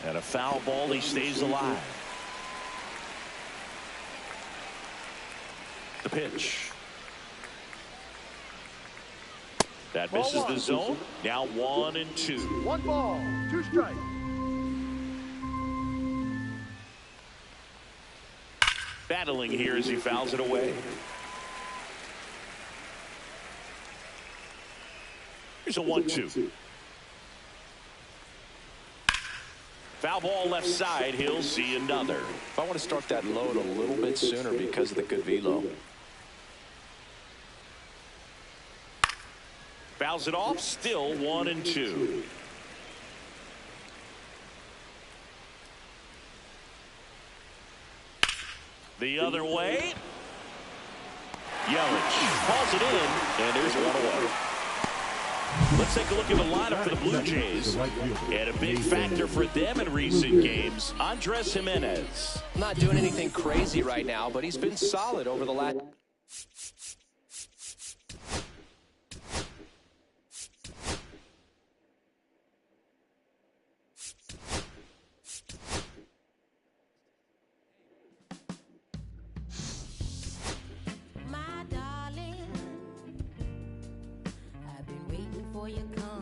And a foul ball, he stays alive. The pitch. That misses the zone. Now 1-2. 1 ball, 2 strikes. Battling here as he fouls it away. Here's a 1-2. Foul ball left side. He'll see another. If I want to start that load a little bit sooner because of the good velo. Fouls it off. Still 1-2. The other way. Yelich calls it in, and there's one away. Let's take a look at the lineup for the Blue Jays. And a big factor for them in recent games, Andres Jimenez. Not doing anything crazy right now, but he's been solid over the last. My darling, I've been waiting for your call.